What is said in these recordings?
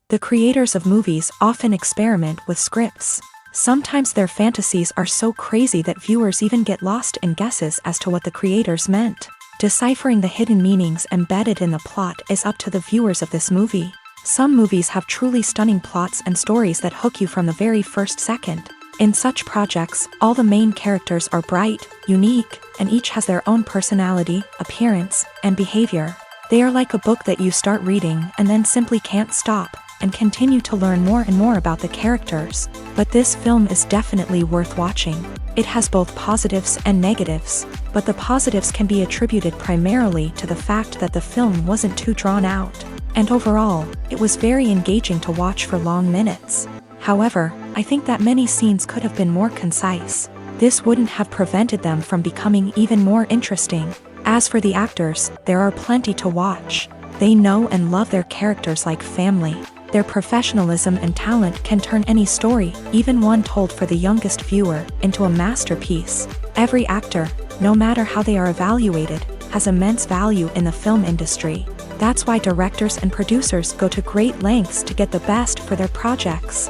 The creators of movies often experiment with scripts. Sometimes their fantasies are so crazy that viewers even get lost in guesses as to what the creators meant. Deciphering the hidden meanings embedded in the plot is up to the viewers of this movie. Some movies have truly stunning plots and stories that hook you from the very first second. In such projects, all the main characters are bright, unique, and each has their own personality, appearance, and behavior. They are like a book that you start reading and then simply can't stop, and continue to learn more and more about the characters. But this film is definitely worth watching. It has both positives and negatives, but the positives can be attributed primarily to the fact that the film wasn't too drawn out, and overall, it was very engaging to watch for long minutes. However, I think that many scenes could have been more concise. This wouldn't have prevented them from becoming even more interesting. As for the actors, there are plenty to watch. They know and love their characters like family. Their professionalism and talent can turn any story, even one told for the youngest viewer, into a masterpiece. Every actor, no matter how they are evaluated, has immense value in the film industry. That's why directors and producers go to great lengths to get the best for their projects.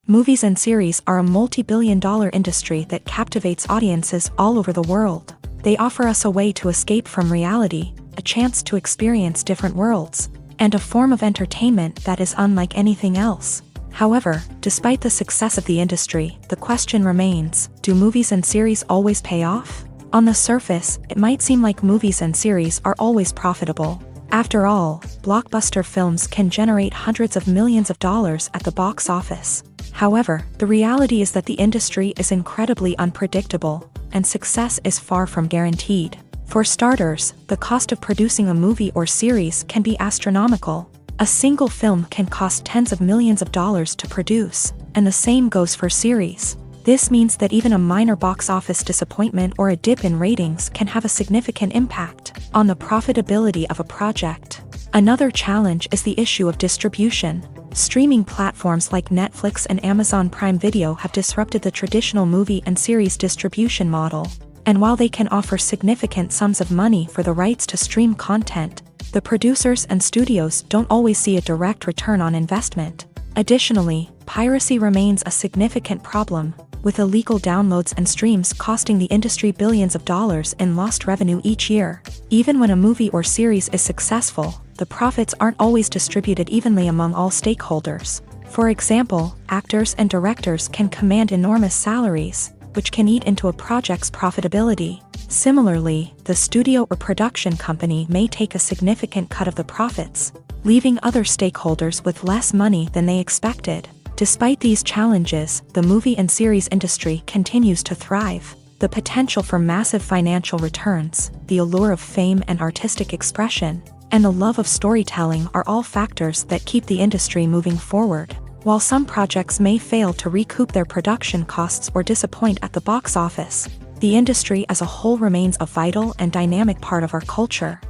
Movies and series are a multi-billion-dollar industry that captivates audiences all over the world. They offer us a way to escape from reality, a chance to experience different worlds, and a form of entertainment that is unlike anything else. However, despite the success of the industry, the question remains, do movies and series always pay off? On the surface, it might seem like movies and series are always profitable. After all, blockbuster films can generate hundreds of millions of dollars at the box office. However, the reality is that the industry is incredibly unpredictable, and success is far from guaranteed. For starters, the cost of producing a movie or series can be astronomical. A single film can cost tens of millions of dollars to produce, and the same goes for series. This means that even a minor box office disappointment or a dip in ratings can have a significant impact on the profitability of a project. Another challenge is the issue of distribution. Streaming platforms like Netflix and Amazon Prime Video have disrupted the traditional movie and series distribution model. And while they can offer significant sums of money for the rights to stream content, the producers and studios don't always see a direct return on investment. Additionally, piracy remains a significant problem, with illegal downloads and streams costing the industry billions of dollars in lost revenue each year. Even when a movie or series is successful, the profits aren't always distributed evenly among all stakeholders. For example, actors and directors can command enormous salaries, which can eat into a project's profitability. Similarly, the studio or production company may take a significant cut of the profits, leaving other stakeholders with less money than they expected. Despite these challenges, the movie and series industry continues to thrive. The potential for massive financial returns, the allure of fame and artistic expression, and the love of storytelling are all factors that keep the industry moving forward. While some projects may fail to recoup their production costs or disappoint at the box office, the industry as a whole remains a vital and dynamic part of our culture.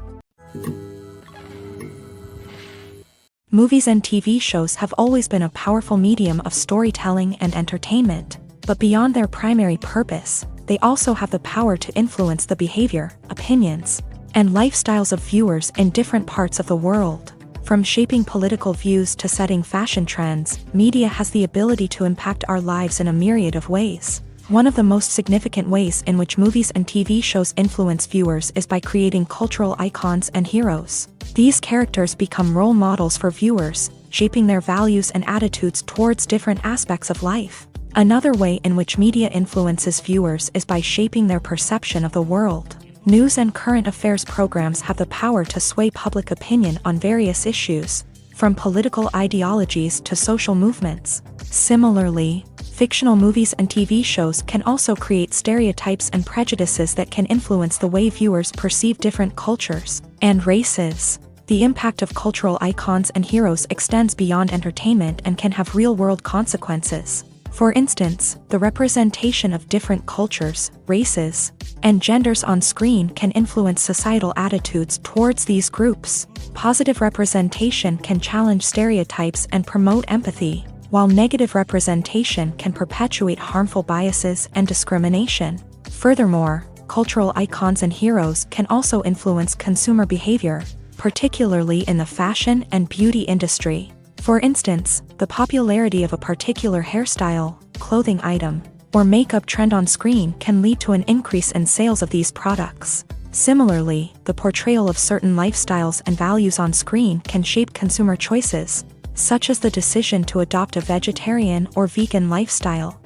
Movies and TV shows have always been a powerful medium of storytelling and entertainment, but beyond their primary purpose, they also have the power to influence the behavior, opinions, and lifestyles of viewers in different parts of the world. From shaping political views to setting fashion trends, media has the ability to impact our lives in a myriad of ways. One of the most significant ways in which movies and TV shows influence viewers is by creating cultural icons and heroes. These characters become role models for viewers, shaping their values and attitudes towards different aspects of life. Another way in which media influences viewers is by shaping their perception of the world. News and current affairs programs have the power to sway public opinion on various issues, from political ideologies to social movements. Similarly, fictional movies and TV shows can also create stereotypes and prejudices that can influence the way viewers perceive different cultures and races. The impact of cultural icons and heroes extends beyond entertainment and can have real-world consequences. For instance, the representation of different cultures, races, and genders on screen can influence societal attitudes towards these groups. Positive representation can challenge stereotypes and promote empathy, while negative representation can perpetuate harmful biases and discrimination. Furthermore, cultural icons and heroes can also influence consumer behavior, particularly in the fashion and beauty industry. For instance, the popularity of a particular hairstyle, clothing item, or makeup trend on screen can lead to an increase in sales of these products. Similarly, the portrayal of certain lifestyles and values on screen can shape consumer choices, such as the decision to adopt a vegetarian or vegan lifestyle.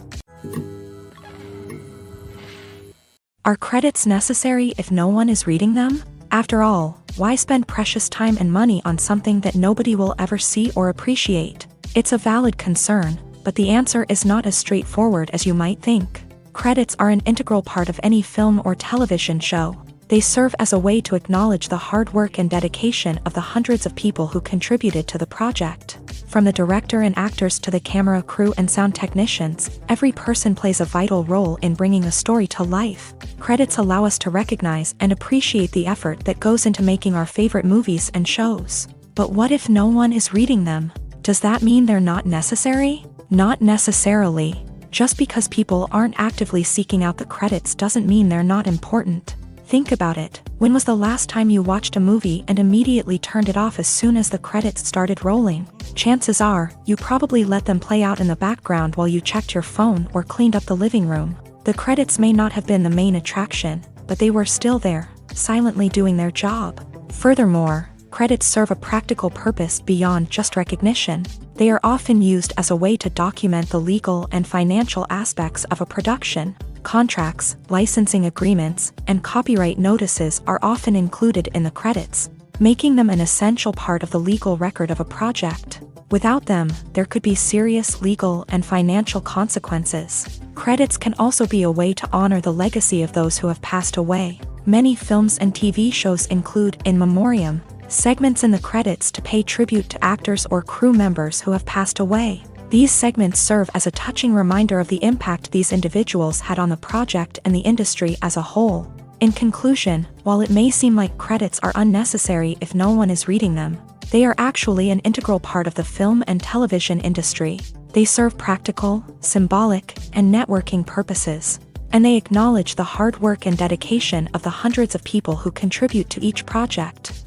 Are credits necessary if no one is reading them? After all, why spend precious time and money on something that nobody will ever see or appreciate? It's a valid concern, but the answer is not as straightforward as you might think. Credits are an integral part of any film or television show. They serve as a way to acknowledge the hard work and dedication of the hundreds of people who contributed to the project. From the director and actors to the camera crew and sound technicians, every person plays a vital role in bringing a story to life. Credits allow us to recognize and appreciate the effort that goes into making our favorite movies and shows. But what if no one is reading them? Does that mean they're not necessary? Not necessarily. Just because people aren't actively seeking out the credits doesn't mean they're not important. Think about it. When was the last time you watched a movie and immediately turned it off as soon as the credits started rolling? Chances are, you probably let them play out in the background while you checked your phone or cleaned up the living room. The credits may not have been the main attraction, but they were still there, silently doing their job. Furthermore, credits serve a practical purpose beyond just recognition. They are often used as a way to document the legal and financial aspects of a production. Contracts, licensing agreements, and copyright notices are often included in the credits, making them an essential part of the legal record of a project. Without them, there could be serious legal and financial consequences. Credits can also be a way to honor the legacy of those who have passed away. Many films and TV shows include in memoriam segments in the credits to pay tribute to actors or crew members who have passed away. These segments serve as a touching reminder of the impact these individuals had on the project and the industry as a whole. In conclusion, while it may seem like credits are unnecessary if no one is reading them, they are actually an integral part of the film and television industry. They serve practical, symbolic, and networking purposes, and they acknowledge the hard work and dedication of the hundreds of people who contribute to each project.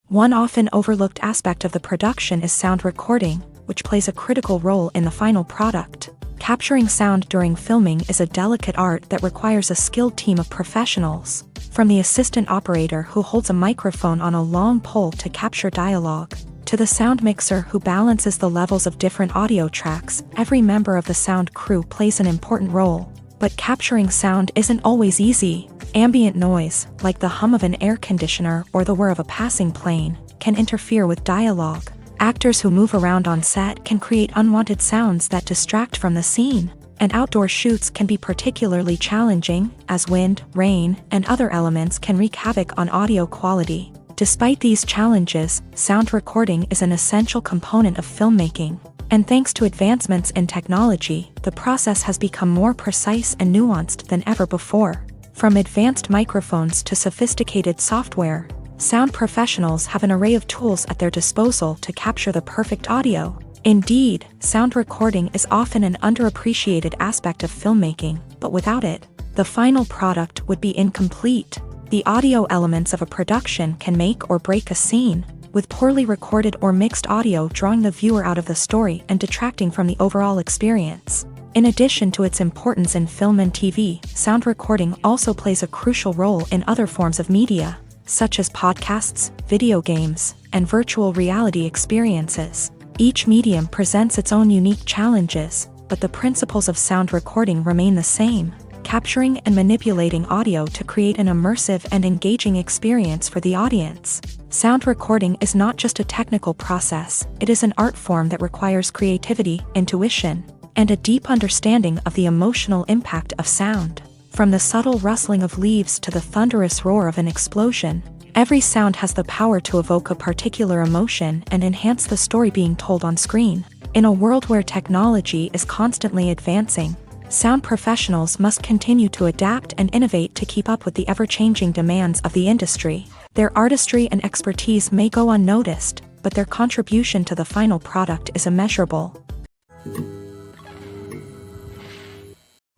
One often overlooked aspect of the production is sound recording, which plays a critical role in the final product. Capturing sound during filming is a delicate art that requires a skilled team of professionals. From the assistant operator who holds a microphone on a long pole to capture dialogue, to the sound mixer who balances the levels of different audio tracks, every member of the sound crew plays an important role. But capturing sound isn't always easy. Ambient noise, like the hum of an air conditioner or the whir of a passing plane, can interfere with dialogue. Actors who move around on set can create unwanted sounds that distract from the scene. And outdoor shoots can be particularly challenging, as wind, rain, and other elements can wreak havoc on audio quality. Despite these challenges, sound recording is an essential component of filmmaking. And thanks to advancements in technology, the process has become more precise and nuanced than ever before. From advanced microphones to sophisticated software, sound professionals have an array of tools at their disposal to capture the perfect audio. Indeed, sound recording is often an underappreciated aspect of filmmaking, but without it, the final product would be incomplete. The audio elements of a production can make or break a scene, with poorly recorded or mixed audio drawing the viewer out of the story and detracting from the overall experience. In addition to its importance in film and TV, sound recording also plays a crucial role in other forms of media, such as podcasts, video games, and virtual reality experiences. Each medium presents its own unique challenges, but the principles of sound recording remain the same, capturing and manipulating audio to create an immersive and engaging experience for the audience. Sound recording is not just a technical process, it is an art form that requires creativity, intuition, and a deep understanding of the emotional impact of sound. From the subtle rustling of leaves to the thunderous roar of an explosion, every sound has the power to evoke a particular emotion and enhance the story being told on screen. In a world where technology is constantly advancing, sound professionals must continue to adapt and innovate to keep up with the ever-changing demands of the industry. Their artistry and expertise may go unnoticed, but their contribution to the final product is immeasurable.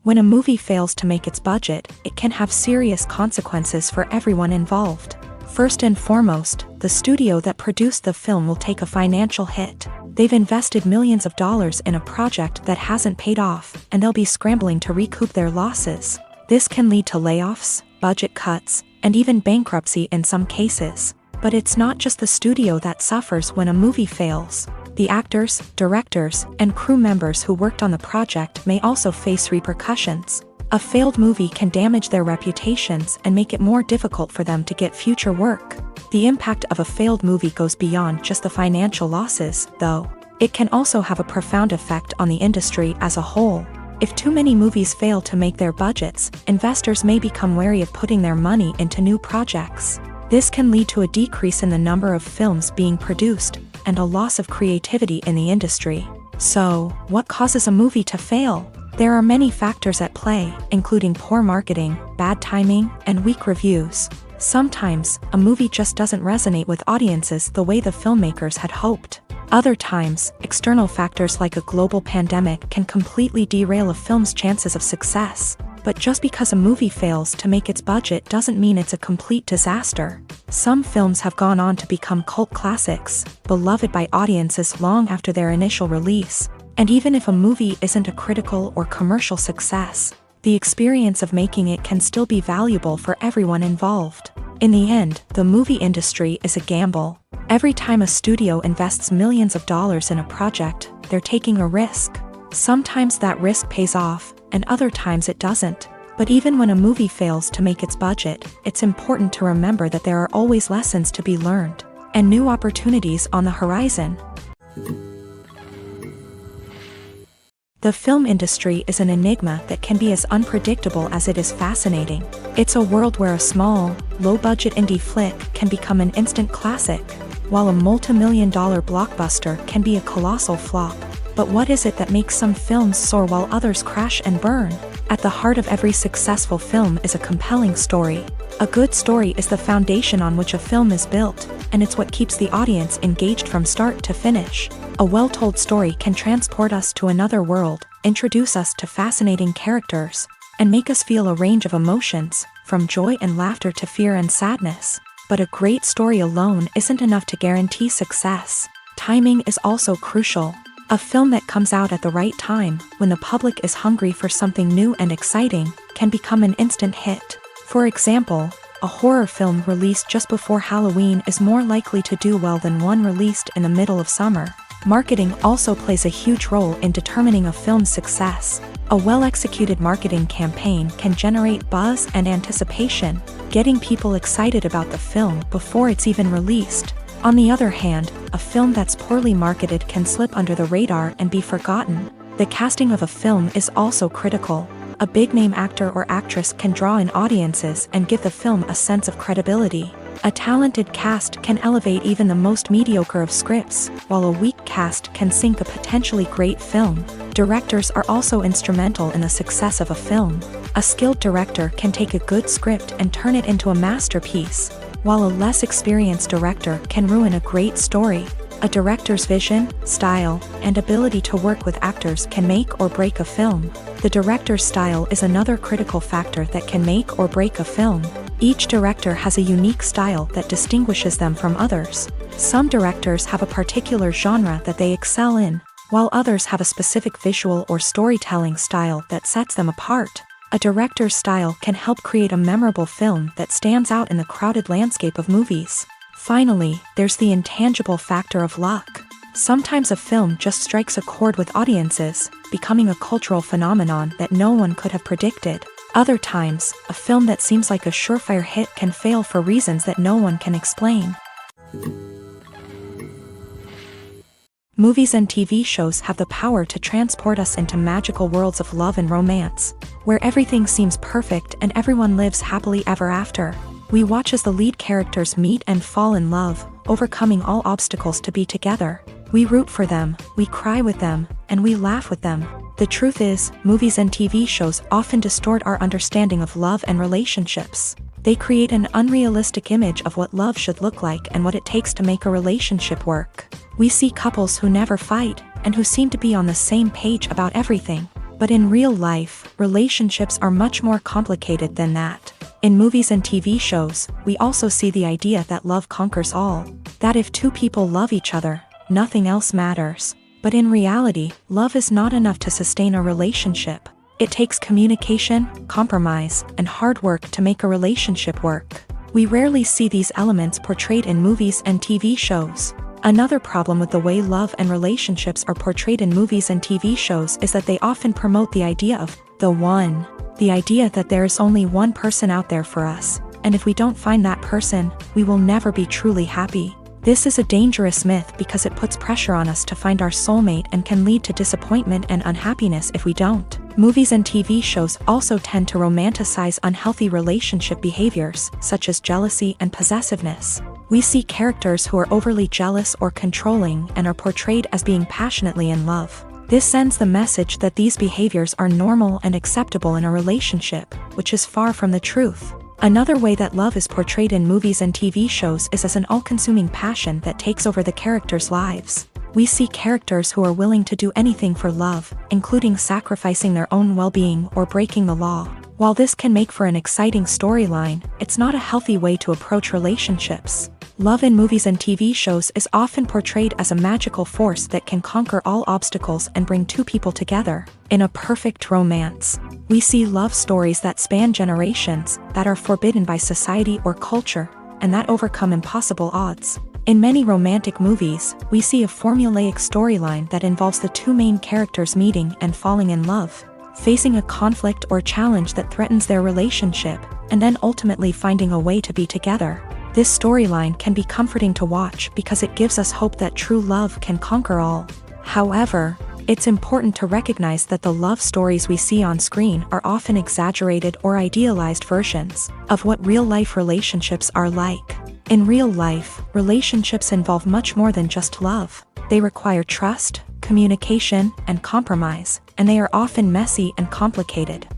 When a movie fails to make its budget, it can have serious consequences for everyone involved. First and foremost, the studio that produced the film will take a financial hit. They've invested millions of dollars in a project that hasn't paid off, and they'll be scrambling to recoup their losses. This can lead to layoffs, budget cuts, and even bankruptcy in some cases. But it's not just the studio that suffers when a movie fails. The actors, directors, and crew members who worked on the project may also face repercussions. A failed movie can damage their reputations and make it more difficult for them to get future work. The impact of a failed movie goes beyond just the financial losses, though. It can also have a profound effect on the industry as a whole. If too many movies fail to make their budgets, investors may become wary of putting their money into new projects. This can lead to a decrease in the number of films being produced, and a loss of creativity in the industry. So, what causes a movie to fail? There are many factors at play, including poor marketing, bad timing, and weak reviews. Sometimes, a movie just doesn't resonate with audiences the way the filmmakers had hoped. Other times, external factors like a global pandemic can completely derail a film's chances of success. But just because a movie fails to make its budget doesn't mean it's a complete disaster. Some films have gone on to become cult classics, beloved by audiences long after their initial release. And even if a movie isn't a critical or commercial success, the experience of making it can still be valuable for everyone involved. In the end, the movie industry is a gamble. Every time a studio invests millions of dollars in a project, they're taking a risk. Sometimes that risk pays off, and other times it doesn't. But even when a movie fails to make its budget, it's important to remember that there are always lessons to be learned, and new opportunities on the horizon. The film industry is an enigma that can be as unpredictable as it is fascinating. It's a world where a small, low-budget indie flick can become an instant classic, while a multi-million-dollar blockbuster can be a colossal flop. But what is it that makes some films soar while others crash and burn? At the heart of every successful film is a compelling story. A good story is the foundation on which a film is built, and it's what keeps the audience engaged from start to finish. A well-told story can transport us to another world, introduce us to fascinating characters, and make us feel a range of emotions, from joy and laughter to fear and sadness. But a great story alone isn't enough to guarantee success. Timing is also crucial. A film that comes out at the right time, when the public is hungry for something new and exciting, can become an instant hit. For example, a horror film released just before Halloween is more likely to do well than one released in the middle of summer. Marketing also plays a huge role in determining a film's success. A well-executed marketing campaign can generate buzz and anticipation, getting people excited about the film before it's even released. On the other hand, a film that's poorly marketed can slip under the radar and be forgotten. The casting of a film is also critical. A big-name actor or actress can draw in audiences and give the film a sense of credibility. A talented cast can elevate even the most mediocre of scripts, while a weak cast can sink a potentially great film. Directors are also instrumental in the success of a film. A skilled director can take a good script and turn it into a masterpiece, while a less experienced director can ruin a great story. A director's vision, style, and ability to work with actors can make or break a film. The director's style is another critical factor that can make or break a film. Each director has a unique style that distinguishes them from others. Some directors have a particular genre that they excel in, while others have a specific visual or storytelling style that sets them apart. A director's style can help create a memorable film that stands out in the crowded landscape of movies. Finally, there's the intangible factor of luck. Sometimes a film just strikes a chord with audiences, becoming a cultural phenomenon that no one could have predicted. Other times, a film that seems like a surefire hit can fail for reasons that no one can explain. Movies and TV shows have the power to transport us into magical worlds of love and romance, where everything seems perfect and everyone lives happily ever after. We watch as the lead characters meet and fall in love, overcoming all obstacles to be together. We root for them, we cry with them, and we laugh with them. The truth is, movies and TV shows often distort our understanding of love and relationships. They create an unrealistic image of what love should look like and what it takes to make a relationship work. We see couples who never fight, and who seem to be on the same page about everything. But in real life, relationships are much more complicated than that. In movies and TV shows, we also see the idea that love conquers all. That if two people love each other, nothing else matters. But in reality, love is not enough to sustain a relationship. It takes communication, compromise, and hard work to make a relationship work. We rarely see these elements portrayed in movies and TV shows. Another problem with the way love and relationships are portrayed in movies and TV shows is that they often promote the idea of the one. The idea that there is only one person out there for us, and if we don't find that person, we will never be truly happy. This is a dangerous myth because it puts pressure on us to find our soulmate and can lead to disappointment and unhappiness if we don't. Movies and TV shows also tend to romanticize unhealthy relationship behaviors, such as jealousy and possessiveness. We see characters who are overly jealous or controlling and are portrayed as being passionately in love. This sends the message that these behaviors are normal and acceptable in a relationship, which is far from the truth. Another way that love is portrayed in movies and TV shows is as an all-consuming passion that takes over the characters' lives. We see characters who are willing to do anything for love, including sacrificing their own well-being or breaking the law. While this can make for an exciting storyline, it's not a healthy way to approach relationships. Love in movies and TV shows is often portrayed as a magical force that can conquer all obstacles and bring two people together. In a perfect romance, we see love stories that span generations, that are forbidden by society or culture, and that overcome impossible odds. In many romantic movies, we see a formulaic storyline that involves the two main characters meeting and falling in love, facing a conflict or challenge that threatens their relationship, and then ultimately finding a way to be together. This storyline can be comforting to watch because it gives us hope that true love can conquer all. However, it's important to recognize that the love stories we see on screen are often exaggerated or idealized versions of what real-life relationships are like. In real life, relationships involve much more than just love. They require trust, communication, and compromise, and they are often messy and complicated.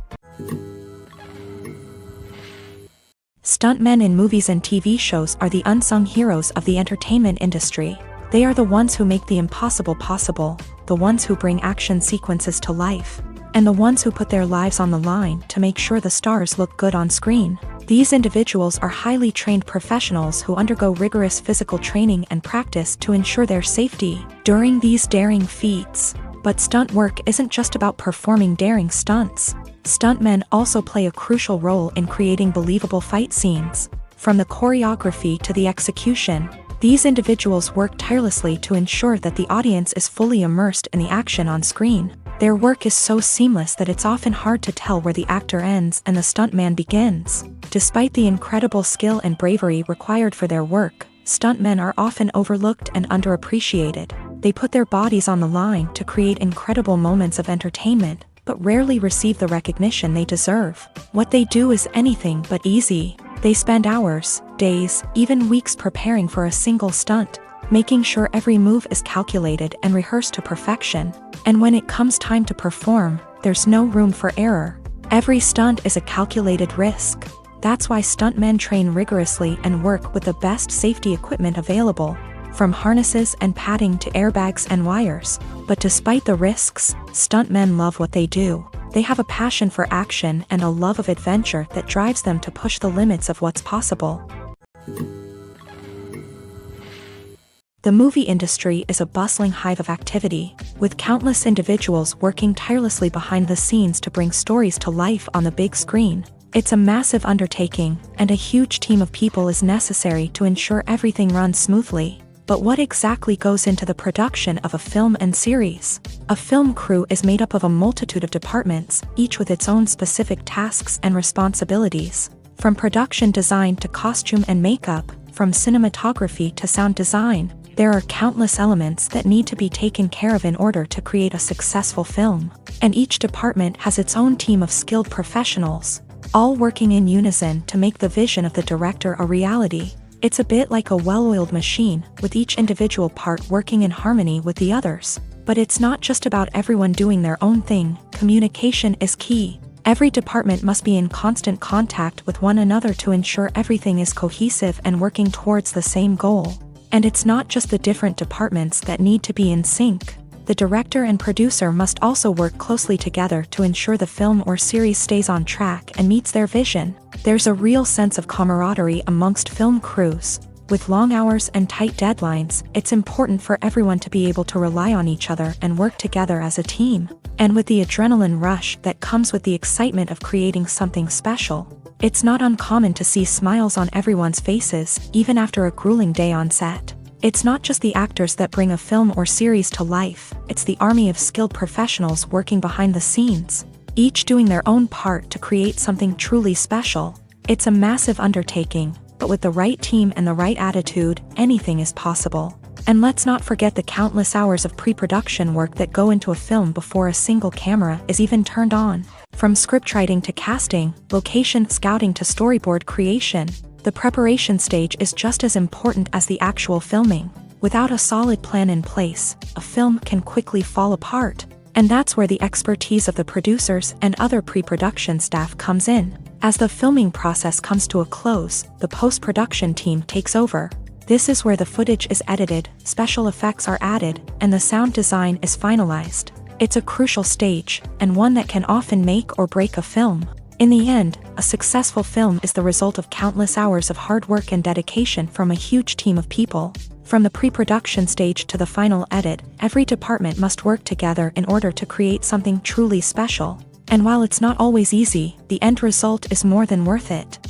Stuntmen in movies and TV shows are the unsung heroes of the entertainment industry. They are the ones who make the impossible possible, the ones who bring action sequences to life, and the ones who put their lives on the line to make sure the stars look good on screen. These individuals are highly trained professionals who undergo rigorous physical training and practice to ensure their safety during these daring feats. But stunt work isn't just about performing daring stunts. Stuntmen also play a crucial role in creating believable fight scenes. From the choreography to the execution, these individuals work tirelessly to ensure that the audience is fully immersed in the action on screen. Their work is so seamless that it's often hard to tell where the actor ends and the stuntman begins. Despite the incredible skill and bravery required for their work, stuntmen are often overlooked and underappreciated. They put their bodies on the line to create incredible moments of entertainment, but rarely receive the recognition they deserve. What they do is anything but easy. They spend hours, days, even weeks preparing for a single stunt, making sure every move is calculated and rehearsed to perfection. And when it comes time to perform, there's no room for error. Every stunt is a calculated risk. That's why stuntmen train rigorously and work with the best safety equipment available, from harnesses and padding to airbags and wires. But despite the risks, stuntmen love what they do. They have a passion for action and a love of adventure that drives them to push the limits of what's possible. The movie industry is a bustling hive of activity, with countless individuals working tirelessly behind the scenes to bring stories to life on the big screen. It's a massive undertaking, and a huge team of people is necessary to ensure everything runs smoothly. But what exactly goes into the production of a film and series? A film crew is made up of a multitude of departments, each with its own specific tasks and responsibilities. From production design to costume and makeup, from cinematography to sound design, there are countless elements that need to be taken care of in order to create a successful film. And each department has its own team of skilled professionals, all working in unison to make the vision of the director a reality. It's a bit like a well-oiled machine, with each individual part working in harmony with the others. But it's not just about everyone doing their own thing. Communication is key. Every department must be in constant contact with one another to ensure everything is cohesive and working towards the same goal. And it's not just the different departments that need to be in sync. The director and producer must also work closely together to ensure the film or series stays on track and meets their vision. There's a real sense of camaraderie amongst film crews. With long hours and tight deadlines, it's important for everyone to be able to rely on each other and work together as a team. And with the adrenaline rush that comes with the excitement of creating something special, it's not uncommon to see smiles on everyone's faces, even after a grueling day on set. It's not just the actors that bring a film or series to life, it's the army of skilled professionals working behind the scenes, each doing their own part to create something truly special. It's a massive undertaking, but with the right team and the right attitude, anything is possible. And let's not forget the countless hours of pre-production work that go into a film before a single camera is even turned on. From scriptwriting to casting, location scouting to storyboard creation, the preparation stage is just as important as the actual filming. Without a solid plan in place, a film can quickly fall apart. And that's where the expertise of the producers and other pre-production staff comes in. As the filming process comes to a close, the post-production team takes over. This is where the footage is edited, special effects are added, and the sound design is finalized. It's a crucial stage, and one that can often make or break a film. In the end, a successful film is the result of countless hours of hard work and dedication from a huge team of people. From the pre-production stage to the final edit, every department must work together in order to create something truly special. And while it's not always easy, the end result is more than worth it.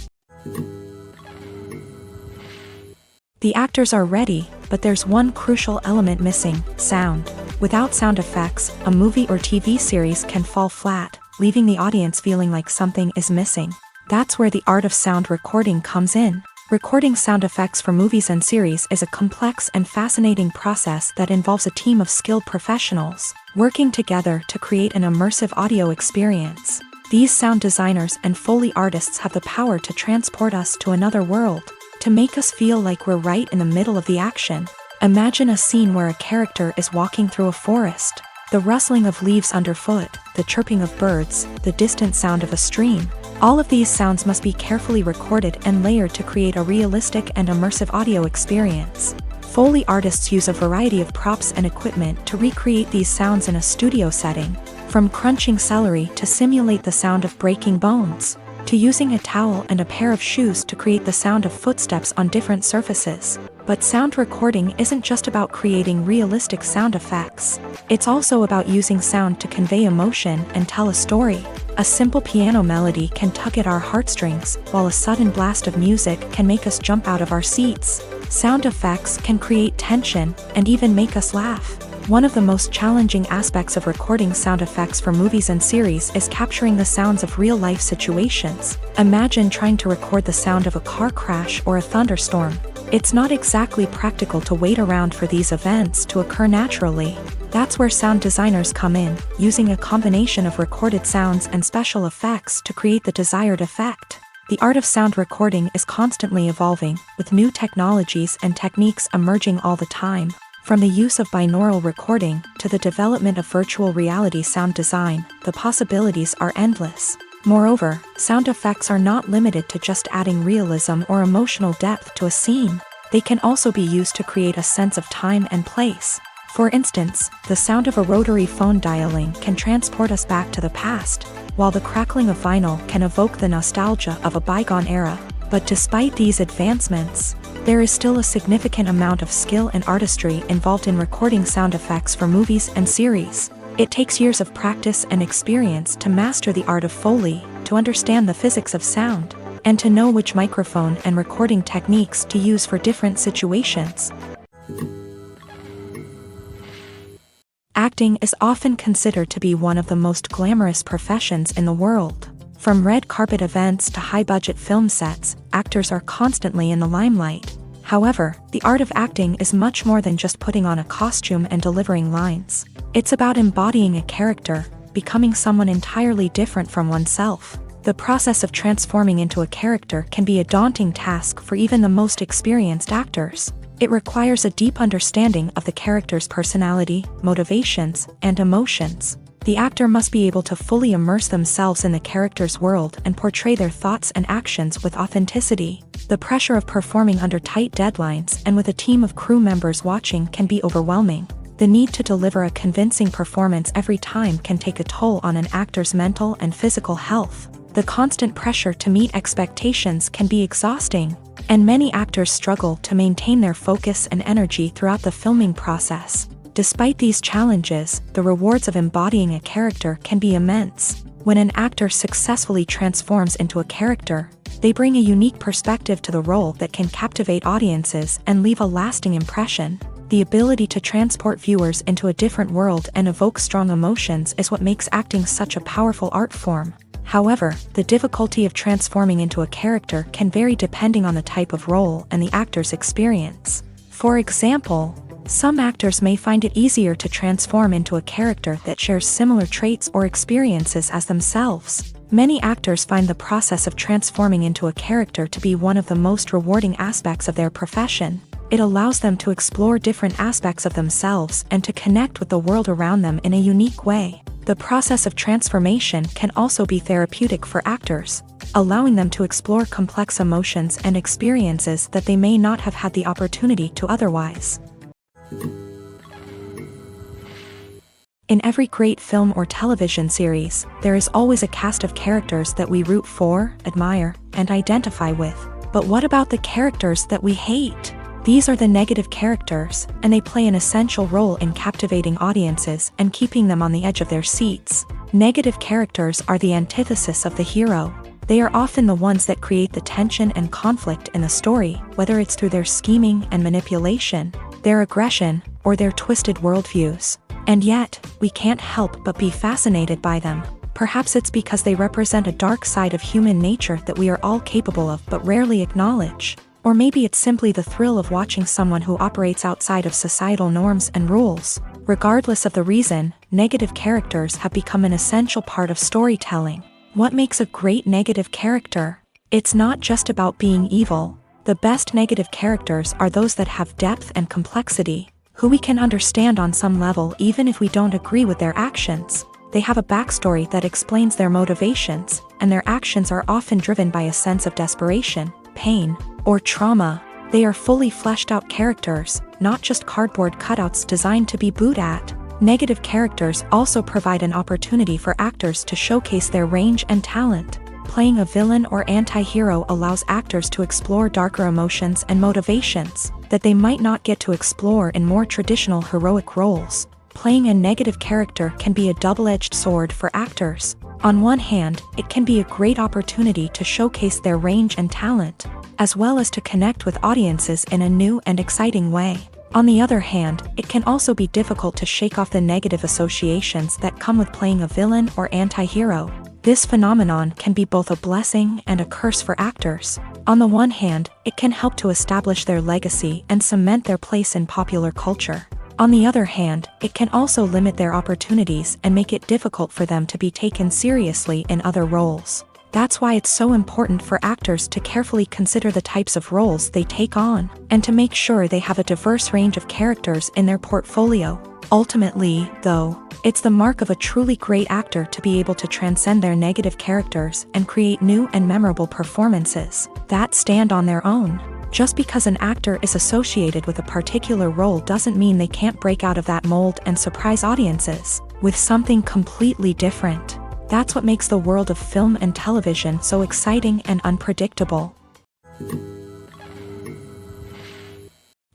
The actors are ready, but there's one crucial element missing: sound. Without sound effects, a movie or TV series can fall flat, leaving the audience feeling like something is missing. That's where the art of sound recording comes in. Recording sound effects for movies and series is a complex and fascinating process that involves a team of skilled professionals working together to create an immersive audio experience. These sound designers and Foley artists have the power to transport us to another world, to make us feel like we're right in the middle of the action. Imagine a scene where a character is walking through a forest. The rustling of leaves underfoot, the chirping of birds, the distant sound of a stream. All of these sounds must be carefully recorded and layered to create a realistic and immersive audio experience. Foley artists use a variety of props and equipment to recreate these sounds in a studio setting, from crunching celery to simulate the sound of breaking bones, to using a towel and a pair of shoes to create the sound of footsteps on different surfaces. But sound recording isn't just about creating realistic sound effects. It's also about using sound to convey emotion and tell a story. A simple piano melody can tug at our heartstrings, while a sudden blast of music can make us jump out of our seats. Sound effects can create tension and even make us laugh. One of the most challenging aspects of recording sound effects for movies and series is capturing the sounds of real-life situations. Imagine trying to record the sound of a car crash or a thunderstorm. It's not exactly practical to wait around for these events to occur naturally. That's where sound designers come in, using a combination of recorded sounds and special effects to create the desired effect. The art of sound recording is constantly evolving, with new technologies and techniques emerging all the time. From the use of binaural recording to the development of virtual reality sound design, the possibilities are endless. Moreover, sound effects are not limited to just adding realism or emotional depth to a scene. They can also be used to create a sense of time and place. For instance, the sound of a rotary phone dialing can transport us back to the past, while the crackling of vinyl can evoke the nostalgia of a bygone era. But despite these advancements, there is still a significant amount of skill and artistry involved in recording sound effects for movies and series. It takes years of practice and experience to master the art of Foley, to understand the physics of sound, and to know which microphone and recording techniques to use for different situations. Acting is often considered to be one of the most glamorous professions in the world. From red carpet events to high-budget film sets, actors are constantly in the limelight. However, the art of acting is much more than just putting on a costume and delivering lines. It's about embodying a character, becoming someone entirely different from oneself. The process of transforming into a character can be a daunting task for even the most experienced actors. It requires a deep understanding of the character's personality, motivations, and emotions. The actor must be able to fully immerse themselves in the character's world and portray their thoughts and actions with authenticity. The pressure of performing under tight deadlines and with a team of crew members watching can be overwhelming. The need to deliver a convincing performance every time can take a toll on an actor's mental and physical health. The constant pressure to meet expectations can be exhausting, and many actors struggle to maintain their focus and energy throughout the filming process. Despite these challenges, the rewards of embodying a character can be immense. When an actor successfully transforms into a character, they bring a unique perspective to the role that can captivate audiences and leave a lasting impression. The ability to transport viewers into a different world and evoke strong emotions is what makes acting such a powerful art form. However, the difficulty of transforming into a character can vary depending on the type of role and the actor's experience. For example, some actors may find it easier to transform into a character that shares similar traits or experiences as themselves. Many actors find the process of transforming into a character to be one of the most rewarding aspects of their profession. It allows them to explore different aspects of themselves and to connect with the world around them in a unique way. The process of transformation can also be therapeutic for actors, allowing them to explore complex emotions and experiences that they may not have had the opportunity to otherwise. In every great film or television series, there is always a cast of characters that we root for, admire, and identify with. But what about the characters that we hate? These are the negative characters, and they play an essential role in captivating audiences and keeping them on the edge of their seats. Negative characters are the antithesis of the hero. They are often the ones that create the tension and conflict in the story, whether it's through their scheming and manipulation, their aggression, or their twisted worldviews. And yet, we can't help but be fascinated by them. Perhaps it's because they represent a dark side of human nature that we are all capable of but rarely acknowledge. Or maybe it's simply the thrill of watching someone who operates outside of societal norms and rules. Regardless of the reason, negative characters have become an essential part of storytelling. What makes a great negative character? It's not just about being evil. The best negative characters are those that have depth and complexity, who we can understand on some level even if we don't agree with their actions. They have a backstory that explains their motivations, and their actions are often driven by a sense of desperation, pain, or trauma. They are fully fleshed out characters, not just cardboard cutouts designed to be booed at. Negative characters also provide an opportunity for actors to showcase their range and talent. Playing a villain or anti-hero allows actors to explore darker emotions and motivations that they might not get to explore in more traditional heroic roles. Playing a negative character can be a double-edged sword for actors. On one hand, it can be a great opportunity to showcase their range and talent, as well as to connect with audiences in a new and exciting way. On the other hand, it can also be difficult to shake off the negative associations that come with playing a villain or anti-hero. This phenomenon can be both a blessing and a curse for actors. On the one hand, it can help to establish their legacy and cement their place in popular culture. On the other hand, it can also limit their opportunities and make it difficult for them to be taken seriously in other roles. That's why it's so important for actors to carefully consider the types of roles they take on, and to make sure they have a diverse range of characters in their portfolio. Ultimately, though, it's the mark of a truly great actor to be able to transcend their negative characters and create new and memorable performances that stand on their own. Just because an actor is associated with a particular role doesn't mean they can't break out of that mold and surprise audiences with something completely different. That's what makes the world of film and television so exciting and unpredictable.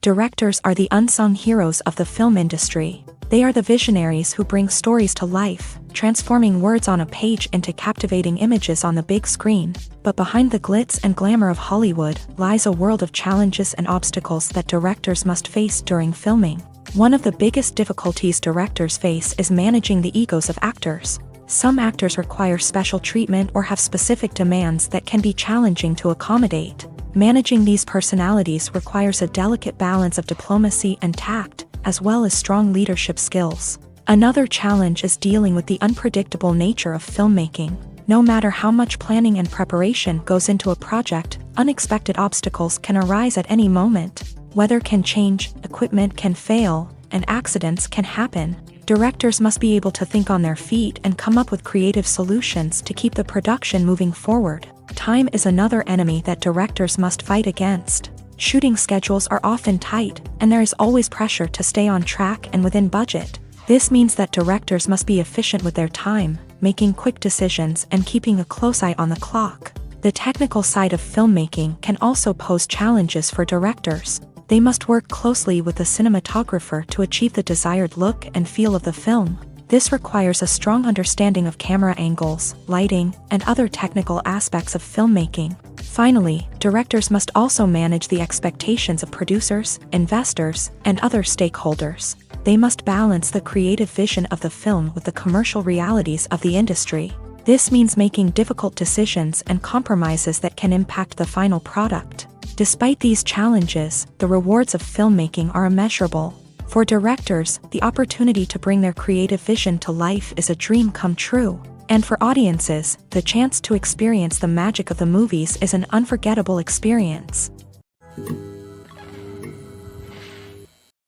Directors are the unsung heroes of the film industry. They are the visionaries who bring stories to life, transforming words on a page into captivating images on the big screen. But behind the glitz and glamour of Hollywood lies a world of challenges and obstacles that directors must face during filming. One of the biggest difficulties directors face is managing the egos of actors. Some actors require special treatment or have specific demands that can be challenging to accommodate. Managing these personalities requires a delicate balance of diplomacy and tact, as well as strong leadership skills. Another challenge is dealing with the unpredictable nature of filmmaking. No matter how much planning and preparation goes into a project, unexpected obstacles can arise at any moment. Weather can change, equipment can fail, and accidents can happen. Directors must be able to think on their feet and come up with creative solutions to keep the production moving forward. Time is another enemy that directors must fight against. Shooting schedules are often tight, and there is always pressure to stay on track and within budget. This means that directors must be efficient with their time, making quick decisions and keeping a close eye on the clock. The technical side of filmmaking can also pose challenges for directors. They must work closely with the cinematographer to achieve the desired look and feel of the film. This requires a strong understanding of camera angles, lighting, and other technical aspects of filmmaking. Finally, directors must also manage the expectations of producers, investors, and other stakeholders. They must balance the creative vision of the film with the commercial realities of the industry. This means making difficult decisions and compromises that can impact the final product. Despite these challenges, the rewards of filmmaking are immeasurable. For directors, the opportunity to bring their creative vision to life is a dream come true. And for audiences, the chance to experience the magic of the movies is an unforgettable experience.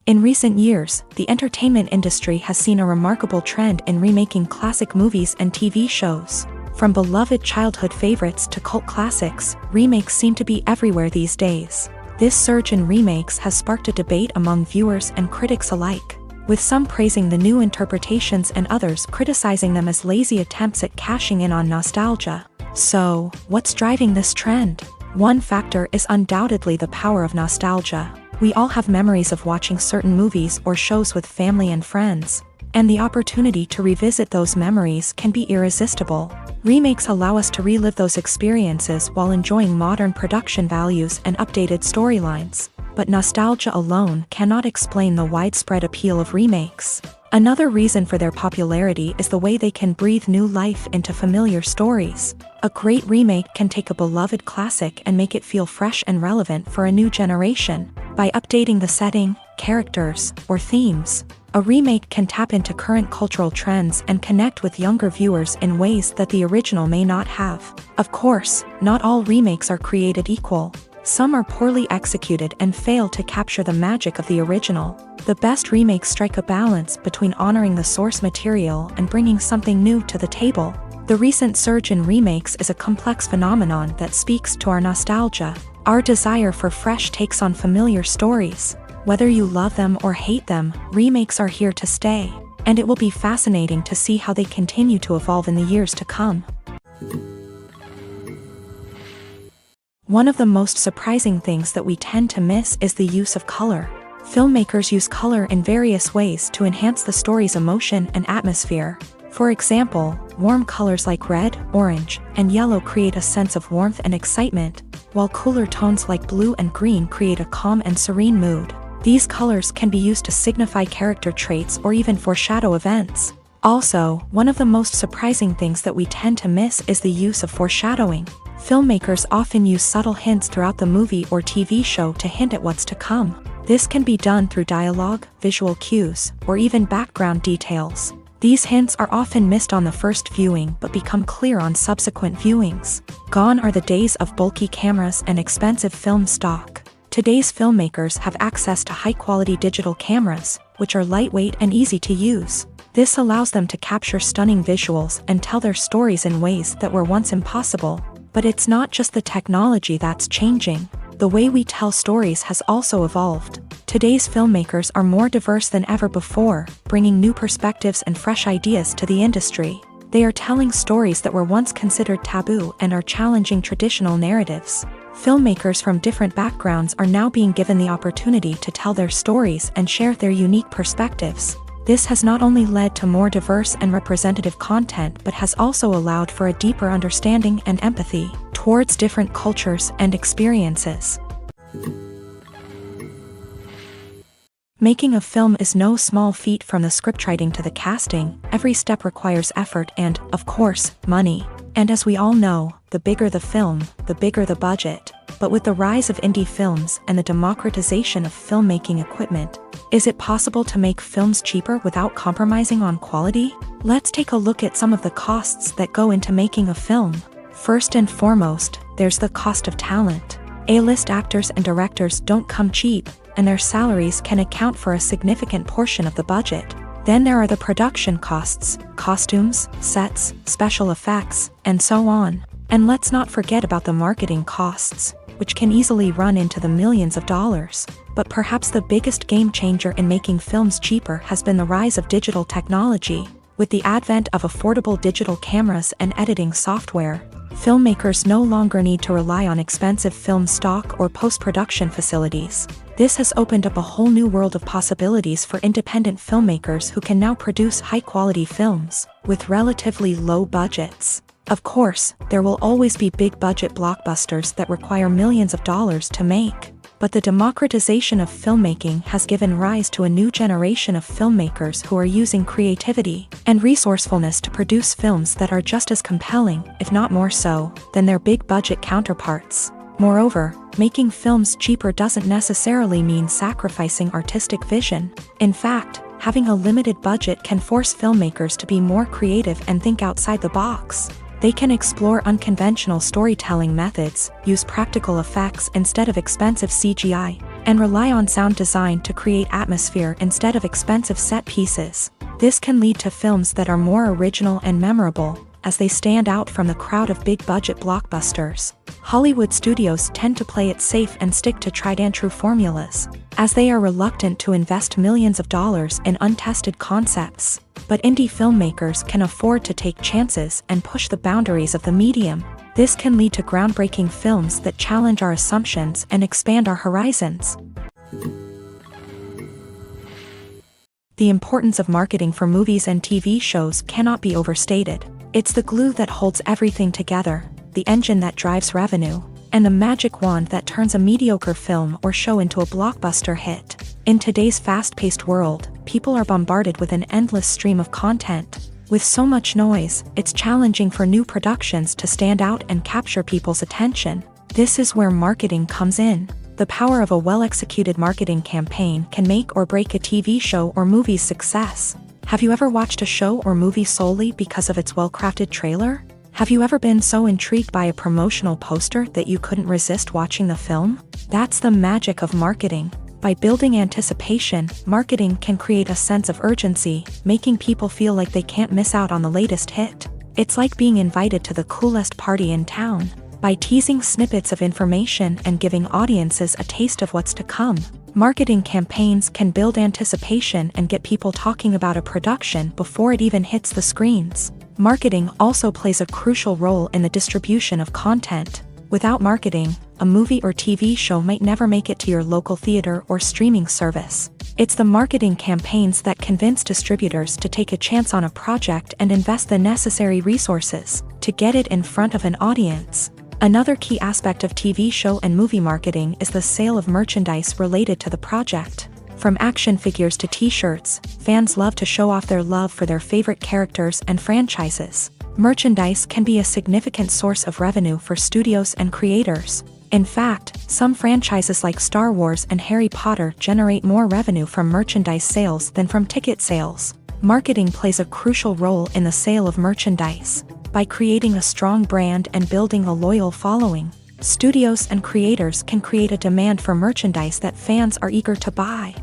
In recent years, the entertainment industry has seen a remarkable trend in remaking classic movies and TV shows. From beloved childhood favorites to cult classics, remakes seem to be everywhere these days. This surge in remakes has sparked a debate among viewers and critics alike, with some praising the new interpretations and others criticizing them as lazy attempts at cashing in on nostalgia. So, what's driving this trend? One factor is undoubtedly the power of nostalgia. We all have memories of watching certain movies or shows with family and friends, and the opportunity to revisit those memories can be irresistible. Remakes allow us to relive those experiences while enjoying modern production values and updated storylines. But nostalgia alone cannot explain the widespread appeal of remakes. Another reason for their popularity is the way they can breathe new life into familiar stories. A great remake can take a beloved classic and make it feel fresh and relevant for a new generation. By updating the setting, characters, or themes, a remake can tap into current cultural trends and connect with younger viewers in ways that the original may not have. Of course, not all remakes are created equal. Some are poorly executed and fail to capture the magic of the original. The best remakes strike a balance between honoring the source material and bringing something new to the table. The recent surge in remakes is a complex phenomenon that speaks to our nostalgia, our desire for fresh takes on familiar stories. Whether you love them or hate them, remakes are here to stay, and it will be fascinating to see how they continue to evolve in the years to come. One of the most surprising things that we tend to miss is the use of color. Filmmakers use color in various ways to enhance the story's emotion and atmosphere. For example, warm colors like red, orange, and yellow create a sense of warmth and excitement, while cooler tones like blue and green create a calm and serene mood. These colors can be used to signify character traits or even foreshadow events. Also, one of the most surprising things that we tend to miss is the use of foreshadowing. Filmmakers often use subtle hints throughout the movie or TV show to hint at what's to come. This can be done through dialogue, visual cues, or even background details. These hints are often missed on the first viewing but become clear on subsequent viewings. Gone are the days of bulky cameras and expensive film stock. Today's filmmakers have access to high-quality digital cameras, which are lightweight and easy to use. This allows them to capture stunning visuals and tell their stories in ways that were once impossible. But it's not just the technology that's changing. The way we tell stories has also evolved. Today's filmmakers are more diverse than ever before, bringing new perspectives and fresh ideas to the industry. They are telling stories that were once considered taboo and are challenging traditional narratives. Filmmakers from different backgrounds are now being given the opportunity to tell their stories and share their unique perspectives. This has not only led to more diverse and representative content but has also allowed for a deeper understanding and empathy towards different cultures and experiences. Making a film is no small feat. From the scriptwriting to the casting, every step requires effort and, of course, money. And as we all know, the bigger the film, the bigger the budget. But with the rise of indie films and the democratization of filmmaking equipment, is it possible to make films cheaper without compromising on quality? Let's take a look at some of the costs that go into making a film. First and foremost, there's the cost of talent. A-list actors and directors don't come cheap, and their salaries can account for a significant portion of the budget. Then there are the production costs, costumes, sets, special effects, and so on. And let's not forget about the marketing costs, which can easily run into the millions of dollars. But perhaps the biggest game changer in making films cheaper has been the rise of digital technology. With the advent of affordable digital cameras and editing software, filmmakers no longer need to rely on expensive film stock or post-production facilities. This has opened up a whole new world of possibilities for independent filmmakers who can now produce high-quality films with relatively low budgets. Of course, there will always be big-budget blockbusters that require millions of dollars to make. But the democratization of filmmaking has given rise to a new generation of filmmakers who are using creativity and resourcefulness to produce films that are just as compelling, if not more so, than their big-budget counterparts. Moreover, making films cheaper doesn't necessarily mean sacrificing artistic vision. In fact, having a limited budget can force filmmakers to be more creative and think outside the box. They can explore unconventional storytelling methods, use practical effects instead of expensive CGI, and rely on sound design to create atmosphere instead of expensive set pieces. This can lead to films that are more original and memorable, as they stand out from the crowd of big-budget blockbusters. Hollywood studios tend to play it safe and stick to tried-and-true formulas, as they are reluctant to invest millions of dollars in untested concepts. But indie filmmakers can afford to take chances and push the boundaries of the medium. This can lead to groundbreaking films that challenge our assumptions and expand our horizons. The importance of marketing for movies and TV shows cannot be overstated. It's the glue that holds everything together, the engine that drives revenue, and the magic wand that turns a mediocre film or show into a blockbuster hit. In today's fast-paced world, people are bombarded with an endless stream of content. With so much noise, it's challenging for new productions to stand out and capture people's attention. This is where marketing comes in. The power of a well-executed marketing campaign can make or break a TV show or movie's success. Have you ever watched a show or movie solely because of its well-crafted trailer? Have you ever been so intrigued by a promotional poster that you couldn't resist watching the film? That's the magic of marketing. By building anticipation, marketing can create a sense of urgency, making people feel like they can't miss out on the latest hit. It's like being invited to the coolest party in town. By teasing snippets of information and giving audiences a taste of what's to come, marketing campaigns can build anticipation and get people talking about a production before it even hits the screens. Marketing also plays a crucial role in the distribution of content. Without marketing, a movie or TV show might never make it to your local theater or streaming service. It's the marketing campaigns that convince distributors to take a chance on a project and invest the necessary resources to get it in front of an audience. Another key aspect of TV show and movie marketing is the sale of merchandise related to the project. From action figures to t-shirts, fans love to show off their love for their favorite characters and franchises. Merchandise can be a significant source of revenue for studios and creators. In fact, some franchises like Star Wars and Harry Potter generate more revenue from merchandise sales than from ticket sales. Marketing plays a crucial role in the sale of merchandise. By creating a strong brand and building a loyal following, studios and creators can create a demand for merchandise that fans are eager to buy.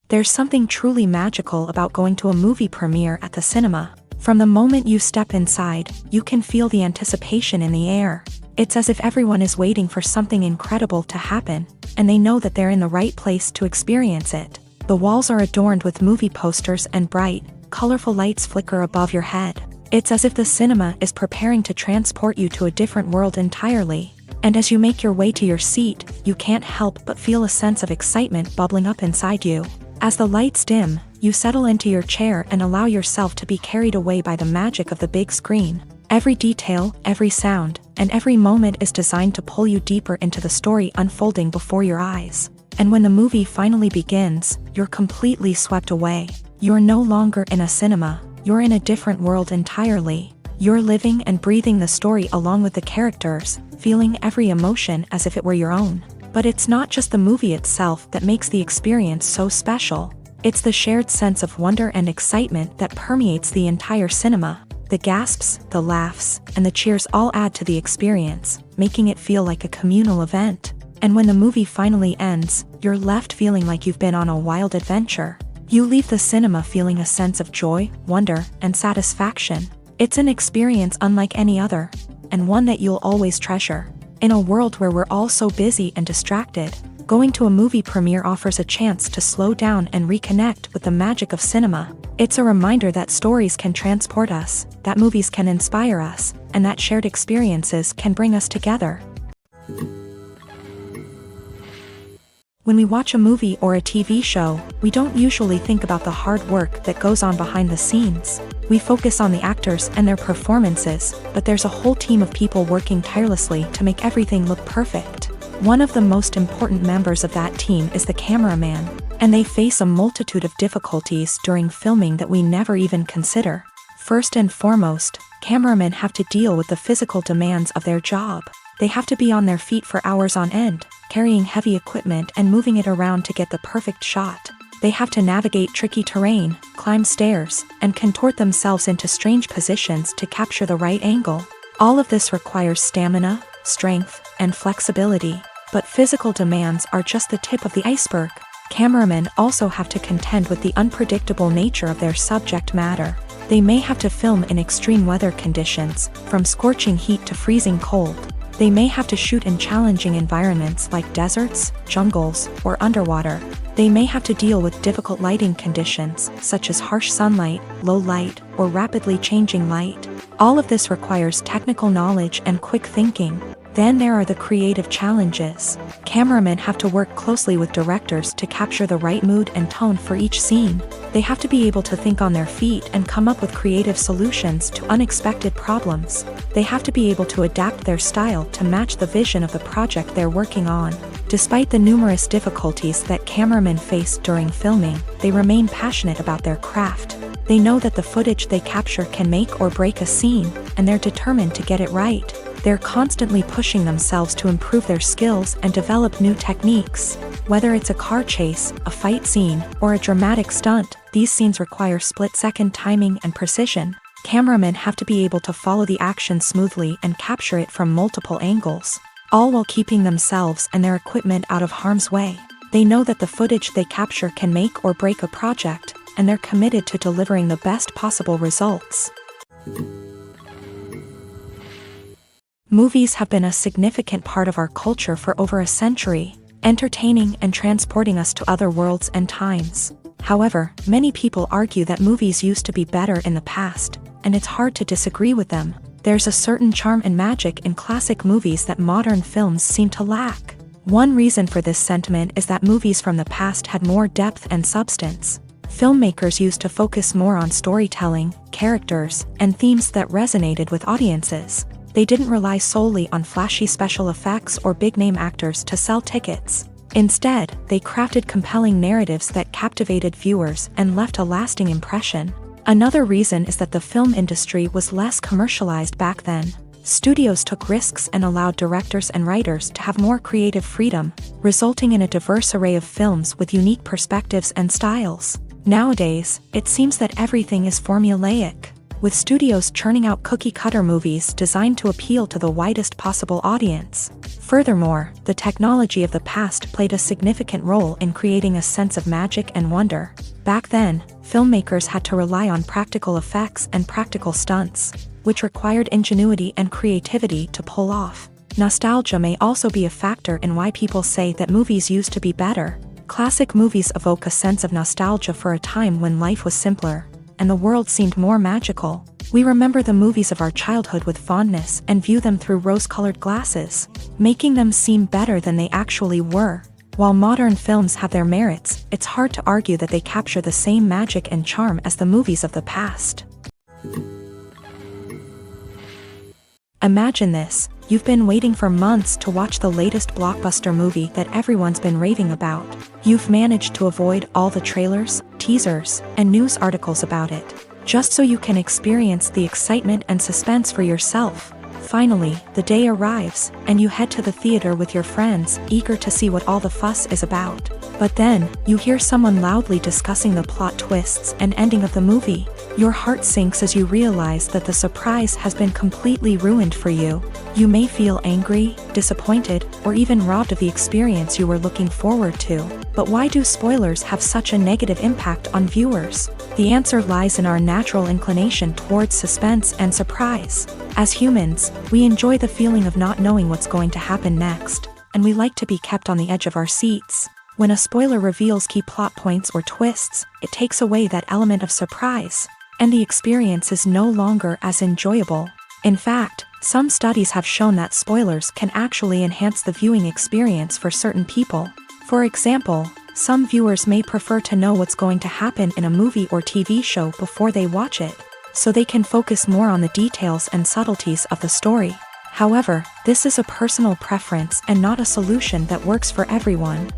There's something truly magical about going to a movie premiere at the cinema. From the moment you step inside, you can feel the anticipation in the air. It's as if everyone is waiting for something incredible to happen, and they know that they're in the right place to experience it. The walls are adorned with movie posters and bright, colorful lights flicker above your head. It's as if the cinema is preparing to transport you to a different world entirely. And as you make your way to your seat, you can't help but feel a sense of excitement bubbling up inside you. As the lights dim, you settle into your chair and allow yourself to be carried away by the magic of the big screen. Every detail, every sound, and every moment is designed to pull you deeper into the story unfolding before your eyes. And when the movie finally begins, you're completely swept away. You're no longer in a cinema, you're in a different world entirely. You're living and breathing the story along with the characters, feeling every emotion as if it were your own. But it's not just the movie itself that makes the experience so special. It's the shared sense of wonder and excitement that permeates the entire cinema. The gasps, the laughs, and the cheers all add to the experience, making it feel like a communal event. And when the movie finally ends, you're left feeling like you've been on a wild adventure. You leave the cinema feeling a sense of joy, wonder, and satisfaction. It's an experience unlike any other, and one that you'll always treasure. In a world where we're all so busy and distracted, going to a movie premiere offers a chance to slow down and reconnect with the magic of cinema. It's a reminder that stories can transport us, that movies can inspire us, and that shared experiences can bring us together. When we watch a movie or a TV show, we don't usually think about the hard work that goes on behind the scenes. We focus on the actors and their performances, but there's a whole team of people working tirelessly to make everything look perfect. One of the most important members of that team is the cameraman, and they face a multitude of difficulties during filming that we never even consider. First and foremost, cameramen have to deal with the physical demands of their job. They have to be on their feet for hours on end, carrying heavy equipment and moving it around to get the perfect shot. They have to navigate tricky terrain, climb stairs, and contort themselves into strange positions to capture the right angle. All of this requires stamina, strength, and flexibility. But physical demands are just the tip of the iceberg. Cameramen also have to contend with the unpredictable nature of their subject matter. They may have to film in extreme weather conditions, from scorching heat to freezing cold. They may have to shoot in challenging environments like deserts, jungles, or underwater. They may have to deal with difficult lighting conditions, such as harsh sunlight, low light, or rapidly changing light. All of this requires technical knowledge and quick thinking. Then there are the creative challenges. Cameramen have to work closely with directors to capture the right mood and tone for each scene. They have to be able to think on their feet and come up with creative solutions to unexpected problems. They have to be able to adapt their style to match the vision of the project they're working on. Despite the numerous difficulties that cameramen face during filming, they remain passionate about their craft. They know that the footage they capture can make or break a scene, and they're determined to get it right. They're constantly pushing themselves to improve their skills and develop new techniques. Whether it's a car chase, a fight scene, or a dramatic stunt, these scenes require split-second timing and precision. Cameramen have to be able to follow the action smoothly and capture it from multiple angles, all while keeping themselves and their equipment out of harm's way. They know that the footage they capture can make or break a project, and they're committed to delivering the best possible results. Movies have been a significant part of our culture for over a century, entertaining and transporting us to other worlds and times. However, many people argue that movies used to be better in the past, and it's hard to disagree with them. There's a certain charm and magic in classic movies that modern films seem to lack. One reason for this sentiment is that movies from the past had more depth and substance. Filmmakers used to focus more on storytelling, characters, and themes that resonated with audiences. They didn't rely solely on flashy special effects or big-name actors to sell tickets. Instead, they crafted compelling narratives that captivated viewers and left a lasting impression. Another reason is that the film industry was less commercialized back then. Studios took risks and allowed directors and writers to have more creative freedom, resulting in a diverse array of films with unique perspectives and styles. Nowadays, it seems that everything is formulaic, with studios churning out cookie-cutter movies designed to appeal to the widest possible audience. Furthermore, the technology of the past played a significant role in creating a sense of magic and wonder. Back then, filmmakers had to rely on practical effects and practical stunts, which required ingenuity and creativity to pull off. Nostalgia may also be a factor in why people say that movies used to be better. Classic movies evoke a sense of nostalgia for a time when life was simpler. and the world seemed more magical. We remember the movies of our childhood with fondness and view them through rose-colored glasses, making them seem better than they actually were. While modern films have their merits, it's hard to argue that they capture the same magic and charm as the movies of the past. Imagine this. You've been waiting for months to watch the latest blockbuster movie that everyone's been raving about. You've managed to avoid all the trailers, teasers, and news articles about it, just so you can experience the excitement and suspense for yourself. Finally, the day arrives, and you head to the theater with your friends, eager to see what all the fuss is about. But then, you hear someone loudly discussing the plot twists and ending of the movie. Your heart sinks as you realize that the surprise has been completely ruined for you. You may feel angry, disappointed, or even robbed of the experience you were looking forward to. But why do spoilers have such a negative impact on viewers? The answer lies in our natural inclination towards suspense and surprise. As humans, we enjoy the feeling of not knowing what's going to happen next, and we like to be kept on the edge of our seats. When a spoiler reveals key plot points or twists, it takes away that element of surprise, and the experience is no longer as enjoyable. In fact, some studies have shown that spoilers can actually enhance the viewing experience for certain people. For example, some viewers may prefer to know what's going to happen in a movie or TV show before they watch it, so they can focus more on the details and subtleties of the story. However, this is a personal preference and not a solution that works for everyone.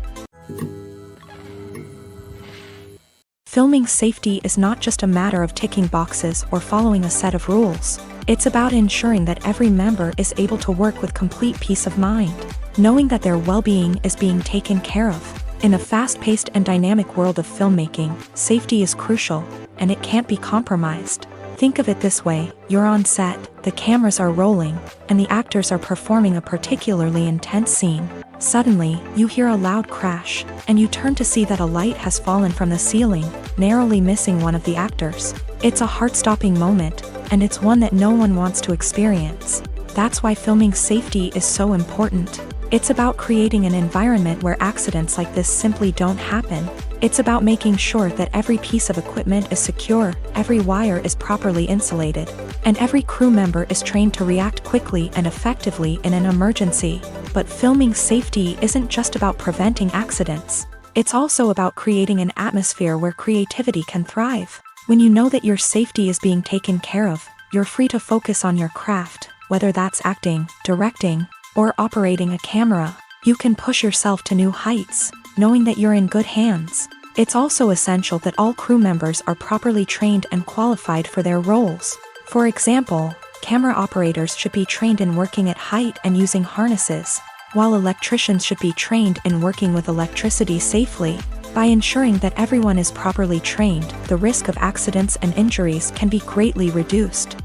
Filming safety is not just a matter of ticking boxes or following a set of rules. It's about ensuring that every member is able to work with complete peace of mind, knowing that their well-being is being taken care of. In a fast-paced and dynamic world of filmmaking, safety is crucial, and it can't be compromised. Think of it this way: you're on set, the cameras are rolling, and the actors are performing a particularly intense scene. Suddenly, you hear a loud crash, and you turn to see that a light has fallen from the ceiling, narrowly missing one of the actors. It's a heart-stopping moment, and it's one that no one wants to experience. That's why filming safety is so important. It's about creating an environment where accidents like this simply don't happen. It's about making sure that every piece of equipment is secure, every wire is properly insulated, and every crew member is trained to react quickly and effectively in an emergency. But filming safety isn't just about preventing accidents. It's also about creating an atmosphere where creativity can thrive. When you know that your safety is being taken care of, you're free to focus on your craft, whether that's acting, directing, or operating a camera. You can push yourself to new heights, knowing that you're in good hands. It's also essential that all crew members are properly trained and qualified for their roles. For example, camera operators should be trained in working at height and using harnesses, while electricians should be trained in working with electricity safely. By ensuring that everyone is properly trained, the risk of accidents and injuries can be greatly reduced.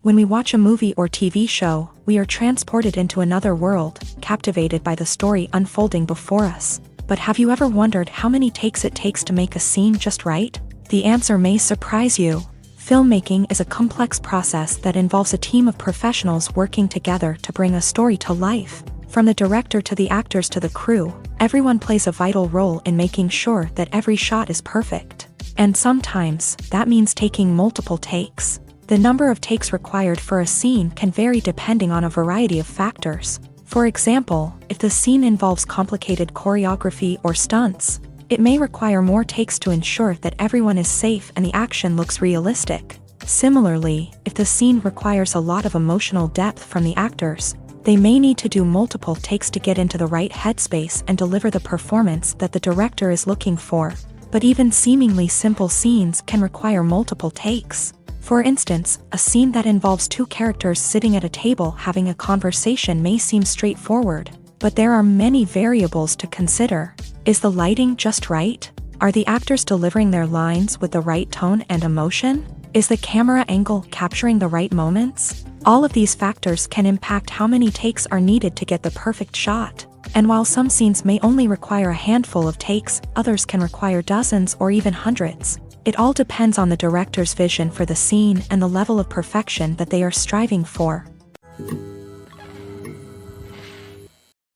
When we watch a movie or TV show, we are transported into another world, captivated by the story unfolding before us. But have you ever wondered how many takes it takes to make a scene just right? The answer may surprise you. Filmmaking is a complex process that involves a team of professionals working together to bring a story to life. From the director to the actors to the crew, everyone plays a vital role in making sure that every shot is perfect. And sometimes, that means taking multiple takes. The number of takes required for a scene can vary depending on a variety of factors. For example, if the scene involves complicated choreography or stunts, it may require more takes to ensure that everyone is safe and the action looks realistic. Similarly, if the scene requires a lot of emotional depth from the actors, they may need to do multiple takes to get into the right headspace and deliver the performance that the director is looking for. But even seemingly simple scenes can require multiple takes. For instance, a scene that involves two characters sitting at a table having a conversation may seem straightforward, but there are many variables to consider. Is the lighting just right? Are the actors delivering their lines with the right tone and emotion? Is the camera angle capturing the right moments? All of these factors can impact how many takes are needed to get the perfect shot. And while some scenes may only require a handful of takes, others can require dozens or even hundreds. It all depends on the director's vision for the scene and the level of perfection that they are striving for.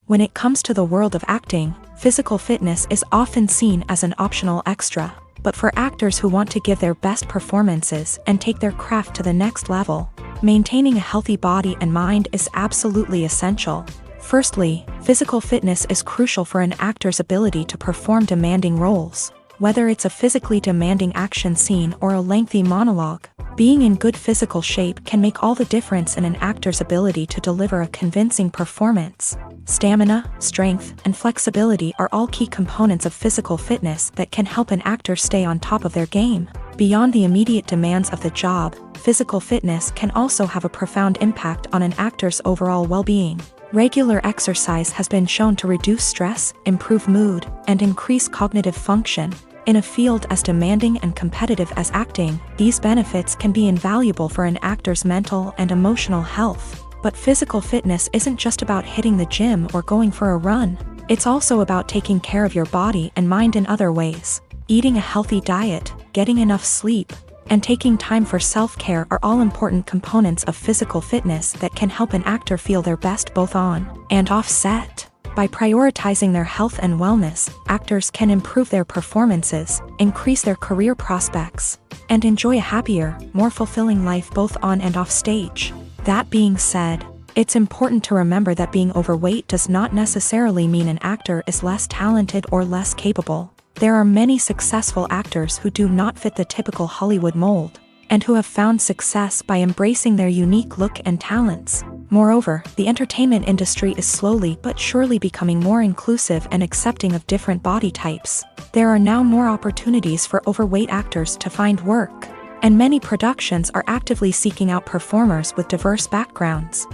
When it comes to the world of acting, physical fitness is often seen as an optional extra. But for actors who want to give their best performances and take their craft to the next level, maintaining a healthy body and mind is absolutely essential. Firstly, physical fitness is crucial for an actor's ability to perform demanding roles. Whether it's a physically demanding action scene or a lengthy monologue, being in good physical shape can make all the difference in an actor's ability to deliver a convincing performance. Stamina, strength, and flexibility are all key components of physical fitness that can help an actor stay on top of their game. Beyond the immediate demands of the job, physical fitness can also have a profound impact on an actor's overall well-being. Regular exercise has been shown to reduce stress, improve mood, and increase cognitive function. In a field as demanding and competitive as acting, these benefits can be invaluable for an actor's mental and emotional health. But physical fitness isn't just about hitting the gym or going for a run. It's also about taking care of your body and mind in other ways. Eating a healthy diet, getting enough sleep, and taking time for self-care are all important components of physical fitness that can help an actor feel their best both on and off set. By prioritizing their health and wellness, actors can improve their performances, increase their career prospects, and enjoy a happier, more fulfilling life both on and off stage. That being said, it's important to remember that being overweight does not necessarily mean an actor is less talented or less capable. There are many successful actors who do not fit the typical Hollywood mold, and who have found success by embracing their unique look and talents. Moreover, the entertainment industry is slowly but surely becoming more inclusive and accepting of different body types. There are now more opportunities for overweight actors to find work, and many productions are actively seeking out performers with diverse backgrounds.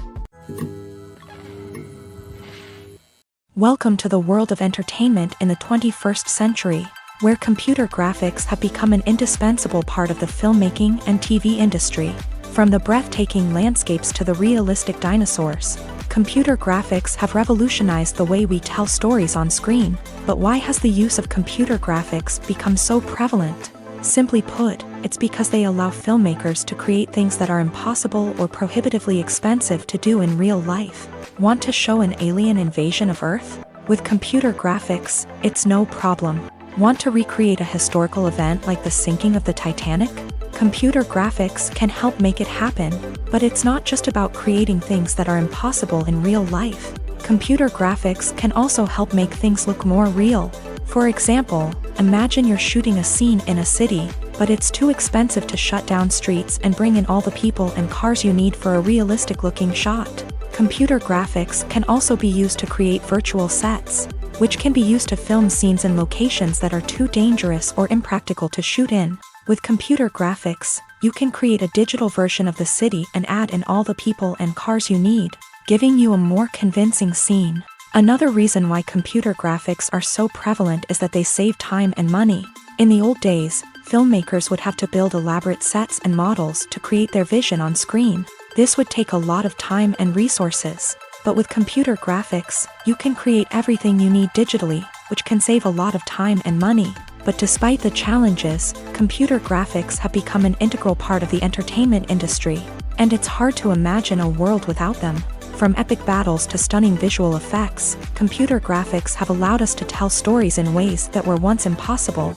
Welcome to the world of entertainment in the 21st century, where computer graphics have become an indispensable part of the filmmaking and TV industry. From the breathtaking landscapes to the realistic dinosaurs, computer graphics have revolutionized the way we tell stories on screen. But why has the use of computer graphics become so prevalent? Simply put, it's because they allow filmmakers to create things that are impossible or prohibitively expensive to do in real life. Want to show an alien invasion of Earth? With computer graphics, it's no problem. Want to recreate a historical event like the sinking of the Titanic? Computer graphics can help make it happen, but it's not just about creating things that are impossible in real life. Computer graphics can also help make things look more real. For example, imagine you're shooting a scene in a city, but it's too expensive to shut down streets and bring in all the people and cars you need for a realistic-looking shot. Computer graphics can also be used to create virtual sets, which can be used to film scenes in locations that are too dangerous or impractical to shoot in. With computer graphics, you can create a digital version of the city and add in all the people and cars you need, giving you a more convincing scene. Another reason why computer graphics are so prevalent is that they save time and money. In the old days, filmmakers would have to build elaborate sets and models to create their vision on screen. This would take a lot of time and resources. But with computer graphics, you can create everything you need digitally, which can save a lot of time and money. But despite the challenges, computer graphics have become an integral part of the entertainment industry, and it's hard to imagine a world without them. From epic battles to stunning visual effects, computer graphics have allowed us to tell stories in ways that were once impossible.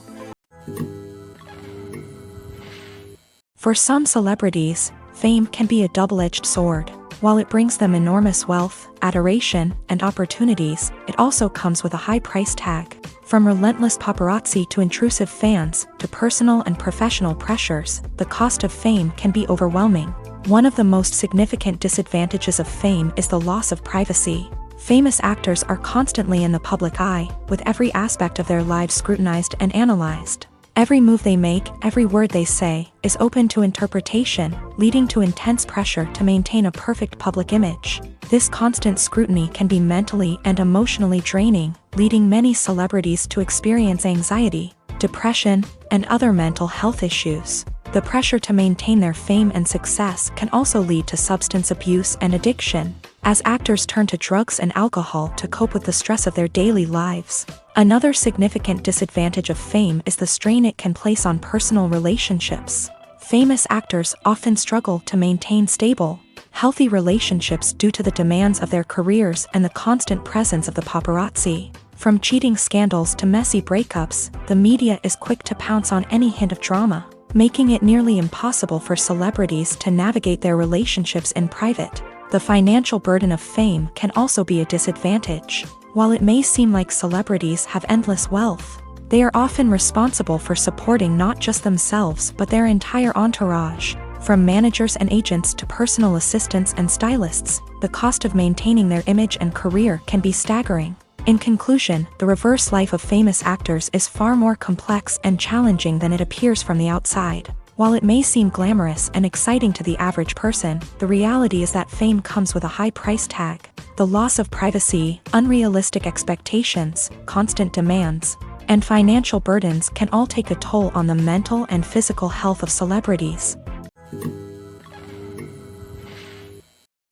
For some celebrities, fame can be a double-edged sword. While it brings them enormous wealth, adoration, and opportunities, it also comes with a high price tag. From relentless paparazzi to intrusive fans, to personal and professional pressures, the cost of fame can be overwhelming. One of the most significant disadvantages of fame is the loss of privacy. Famous actors are constantly in the public eye, with every aspect of their lives scrutinized and analyzed. Every move they make, every word they say, is open to interpretation, leading to intense pressure to maintain a perfect public image. This constant scrutiny can be mentally and emotionally draining, leading many celebrities to experience anxiety, depression, and other mental health issues. The pressure to maintain their fame and success can also lead to substance abuse and addiction, as actors turn to drugs and alcohol to cope with the stress of their daily lives. Another significant disadvantage of fame is the strain it can place on personal relationships. Famous actors often struggle to maintain stable, healthy relationships due to the demands of their careers and the constant presence of the paparazzi. From cheating scandals to messy breakups, the media is quick to pounce on any hint of drama, making it nearly impossible for celebrities to navigate their relationships in private. The financial burden of fame can also be a disadvantage. While it may seem like celebrities have endless wealth, they are often responsible for supporting not just themselves but their entire entourage. From managers and agents to personal assistants and stylists, the cost of maintaining their image and career can be staggering. In conclusion, the reverse life of famous actors is far more complex and challenging than it appears from the outside. While it may seem glamorous and exciting to the average person, the reality is that fame comes with a high price tag. The loss of privacy, unrealistic expectations, constant demands, and financial burdens can all take a toll on the mental and physical health of celebrities.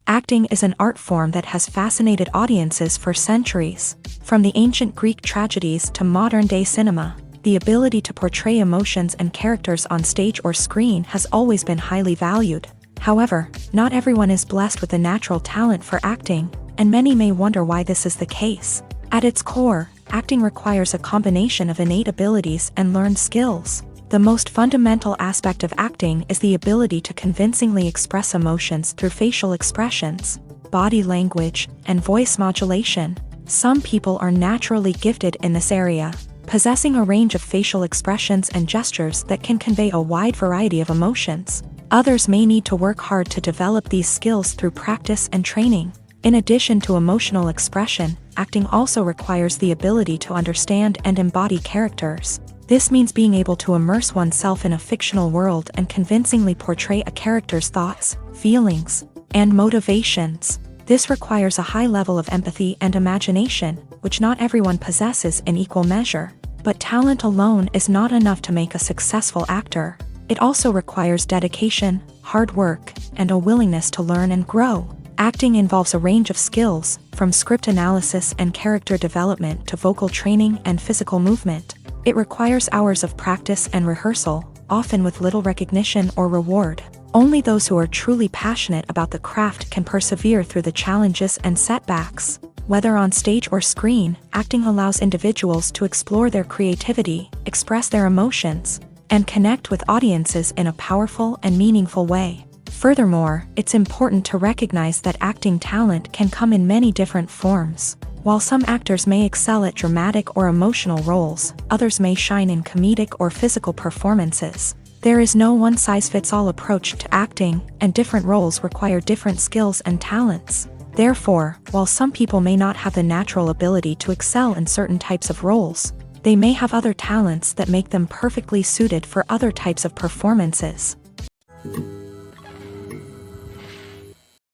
Acting is an art form that has fascinated audiences for centuries. From the ancient Greek tragedies to modern-day cinema, the ability to portray emotions and characters on stage or screen has always been highly valued. However, not everyone is blessed with a natural talent for acting, and many may wonder why this is the case. At its core, acting requires a combination of innate abilities and learned skills. The most fundamental aspect of acting is the ability to convincingly express emotions through facial expressions, body language, and voice modulation. Some people are naturally gifted in this area, possessing a range of facial expressions and gestures that can convey a wide variety of emotions. Others may need to work hard to develop these skills through practice and training. In addition to emotional expression, acting also requires the ability to understand and embody characters. This means being able to immerse oneself in a fictional world and convincingly portray a character's thoughts, feelings, and motivations. This requires a high level of empathy and imagination, which not everyone possesses in equal measure. But talent alone is not enough to make a successful actor. It also requires dedication, hard work, and a willingness to learn and grow. Acting involves a range of skills, from script analysis and character development to vocal training and physical movement. It requires hours of practice and rehearsal, often with little recognition or reward. Only those who are truly passionate about the craft can persevere through the challenges and setbacks. Whether on stage or screen, acting allows individuals to explore their creativity, express their emotions, and connect with audiences in a powerful and meaningful way. Furthermore, it's important to recognize that acting talent can come in many different forms. While some actors may excel at dramatic or emotional roles, others may shine in comedic or physical performances. There is no one-size-fits-all approach to acting, and different roles require different skills and talents. Therefore, while some people may not have the natural ability to excel in certain types of roles, they may have other talents that make them perfectly suited for other types of performances.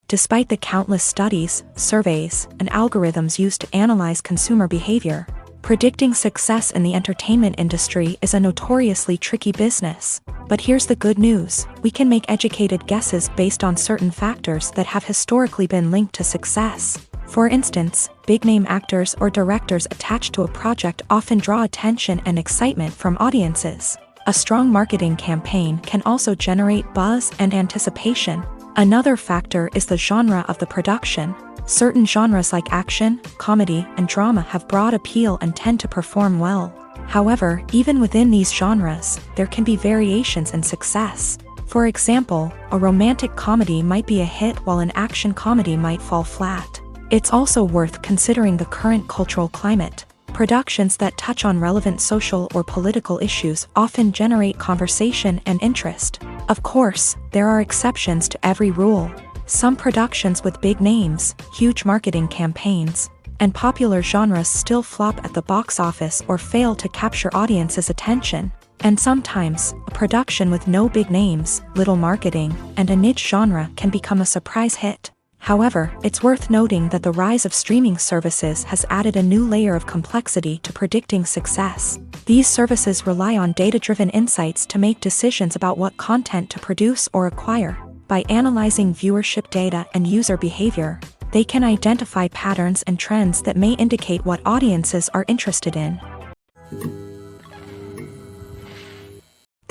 Despite the countless studies, surveys, and algorithms used to analyze consumer behavior, predicting success in the entertainment industry is a notoriously tricky business. But here's the good news: we can make educated guesses based on certain factors that have historically been linked to success. For instance, big-name actors or directors attached to a project often draw attention and excitement from audiences. A strong marketing campaign can also generate buzz and anticipation. Another factor is the genre of the production. Certain genres like action, comedy, and drama have broad appeal and tend to perform well. However, even within these genres, there can be variations in success. For example, a romantic comedy might be a hit while an action comedy might fall flat. It's also worth considering the current cultural climate. Productions that touch on relevant social or political issues often generate conversation and interest. Of course, there are exceptions to every rule. Some productions with big names, huge marketing campaigns, and popular genres still flop at the box office or fail to capture audiences' attention. And sometimes, a production with no big names, little marketing, and a niche genre can become a surprise hit. However, it's worth noting that the rise of streaming services has added a new layer of complexity to predicting success. These services rely on data-driven insights to make decisions about what content to produce or acquire. By analyzing viewership data and user behavior, they can identify patterns and trends that may indicate what audiences are interested in.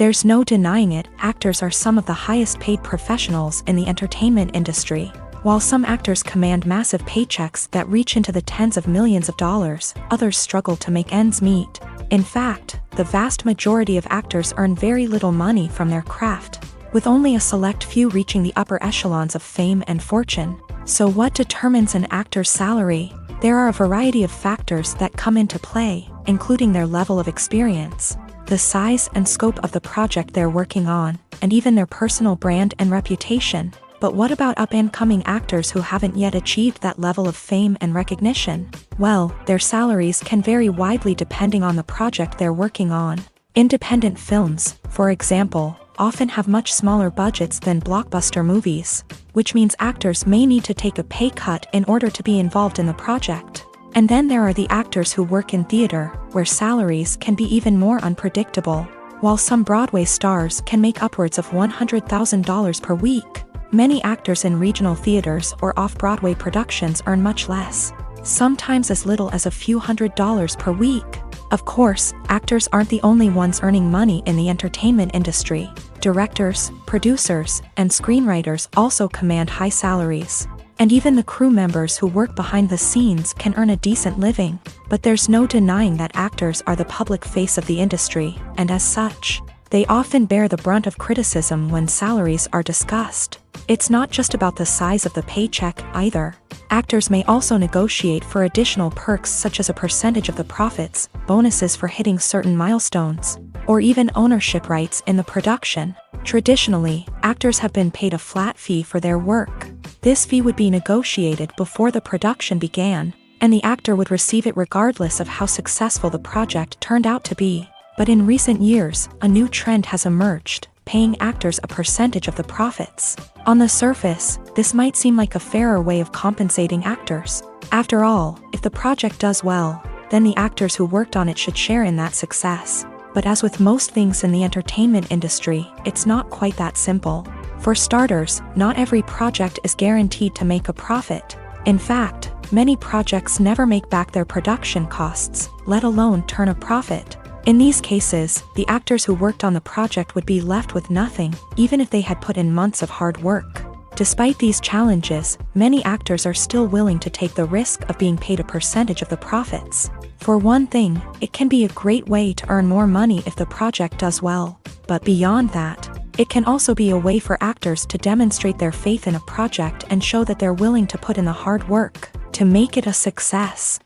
There's no denying it, actors are some of the highest paid professionals in the entertainment industry. While some actors command massive paychecks that reach into the tens of millions of dollars, others struggle to make ends meet. In fact, the vast majority of actors earn very little money from their craft, with only a select few reaching the upper echelons of fame and fortune. So what determines an actor's salary? There are a variety of factors that come into play, including their level of experience, the size and scope of the project they're working on, and even their personal brand and reputation. But what about up-and-coming actors who haven't yet achieved that level of fame and recognition? Well, their salaries can vary widely depending on the project they're working on. Independent films, for example, often have much smaller budgets than blockbuster movies, which means actors may need to take a pay cut in order to be involved in the project. And then there are the actors who work in theater, where salaries can be even more unpredictable. While some Broadway stars can make upwards of $100,000 per week, many actors in regional theaters or off-Broadway productions earn much less, sometimes as little as a few $100s per week. Of course, actors aren't the only ones earning money in the entertainment industry. Directors, producers, and screenwriters also command high salaries. And even the crew members who work behind the scenes can earn a decent living. But there's no denying that actors are the public face of the industry, and as such, they often bear the brunt of criticism when salaries are discussed. It's not just about the size of the paycheck, either. Actors may also negotiate for additional perks such as a percentage of the profits, bonuses for hitting certain milestones, or even ownership rights in the production. Traditionally, actors have been paid a flat fee for their work. This fee would be negotiated before the production began, and the actor would receive it regardless of how successful the project turned out to be. But in recent years, a new trend has emerged, paying actors a percentage of the profits. On the surface, this might seem like a fairer way of compensating actors. After all, if the project does well, then the actors who worked on it should share in that success. But as with most things in the entertainment industry, it's not quite that simple. For starters, not every project is guaranteed to make a profit. In fact, many projects never make back their production costs, let alone turn a profit. In these cases, the actors who worked on the project would be left with nothing, even if they had put in months of hard work. Despite these challenges, many actors are still willing to take the risk of being paid a percentage of the profits. For one thing, it can be a great way to earn more money if the project does well. But beyond that, it can also be a way for actors to demonstrate their faith in a project and show that they're willing to put in the hard work to make it a success.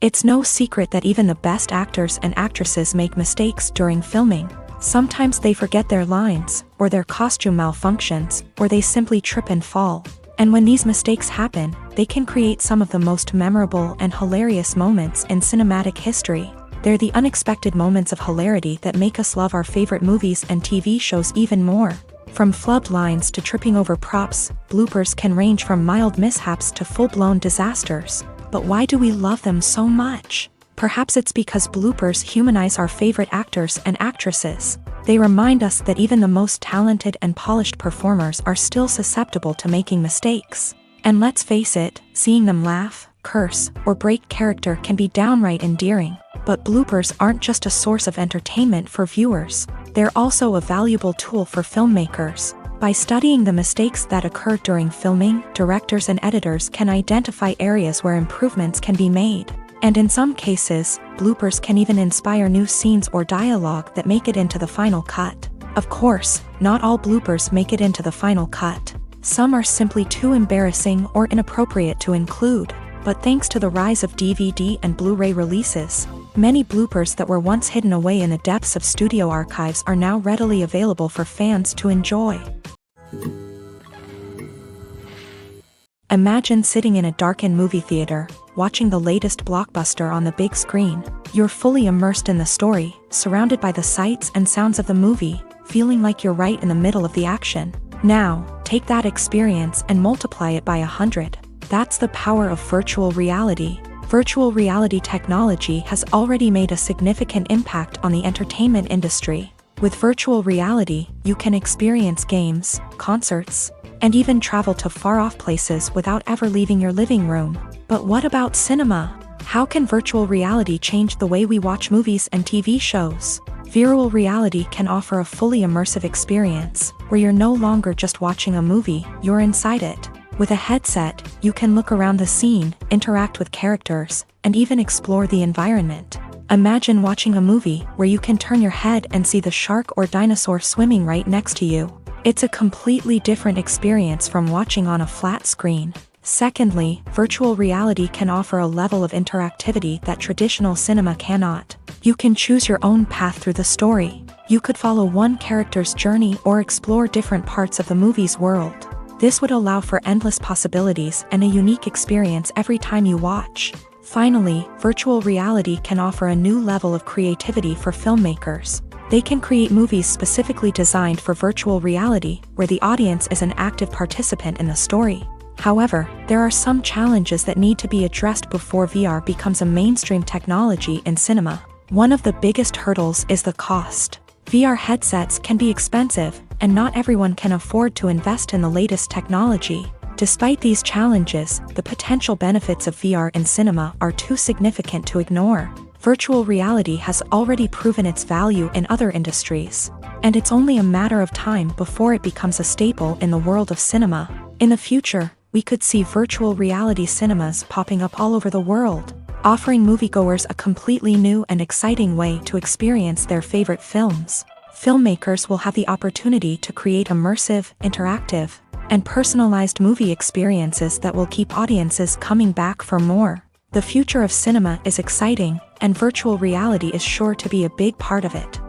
It's no secret that even the best actors and actresses make mistakes during filming. Sometimes they forget their lines, or their costume malfunctions, or they simply trip and fall. And when these mistakes happen, they can create some of the most memorable and hilarious moments in cinematic history. They're the unexpected moments of hilarity that make us love our favorite movies and TV shows even more. From flubbed lines to tripping over props, bloopers can range from mild mishaps to full-blown disasters. But why do we love them so much? Perhaps it's because bloopers humanize our favorite actors and actresses. They remind us that even the most talented and polished performers are still susceptible to making mistakes. And let's face it, seeing them laugh, curse, or break character can be downright endearing. But bloopers aren't just a source of entertainment for viewers. They're also a valuable tool for filmmakers. By studying the mistakes that occur during filming, directors and editors can identify areas where improvements can be made. And in some cases, bloopers can even inspire new scenes or dialogue that make it into the final cut. Of course, not all bloopers make it into the final cut. Some are simply too embarrassing or inappropriate to include. But thanks to the rise of DVD and Blu-ray releases, many bloopers that were once hidden away in the depths of studio archives are now readily available for fans to enjoy. Imagine sitting in a darkened movie theater, watching the latest blockbuster on the big screen. You're fully immersed in the story, surrounded by the sights and sounds of the movie, feeling like you're right in the middle of the action. Now, take that experience and multiply it by 100. That's the power of virtual reality. Virtual reality technology has already made a significant impact on the entertainment industry. With virtual reality, you can experience games, concerts, and even travel to far-off places without ever leaving your living room. But what about cinema? How can virtual reality change the way we watch movies and TV shows? Virtual reality can offer a fully immersive experience, where you're no longer just watching a movie, you're inside it. With a headset, you can look around the scene, interact with characters, and even explore the environment. Imagine watching a movie where you can turn your head and see the shark or dinosaur swimming right next to you. It's a completely different experience from watching on a flat screen. Secondly, virtual reality can offer a level of interactivity that traditional cinema cannot. You can choose your own path through the story. You could follow one character's journey or explore different parts of the movie's world. This would allow for endless possibilities and a unique experience every time you watch. Finally, virtual reality can offer a new level of creativity for filmmakers. They can create movies specifically designed for virtual reality, where the audience is an active participant in the story. However, there are some challenges that need to be addressed before VR becomes a mainstream technology in cinema. One of the biggest hurdles is the cost. VR headsets can be expensive, and not everyone can afford to invest in the latest technology. Despite these challenges, the potential benefits of VR in cinema are too significant to ignore. Virtual reality has already proven its value in other industries, and it's only a matter of time before it becomes a staple in the world of cinema. In the future, we could see virtual reality cinemas popping up all over the world, offering moviegoers a completely new and exciting way to experience their favorite films. Filmmakers will have the opportunity to create immersive, interactive, and personalized movie experiences that will keep audiences coming back for more. The future of cinema is exciting, and virtual reality is sure to be a big part of it.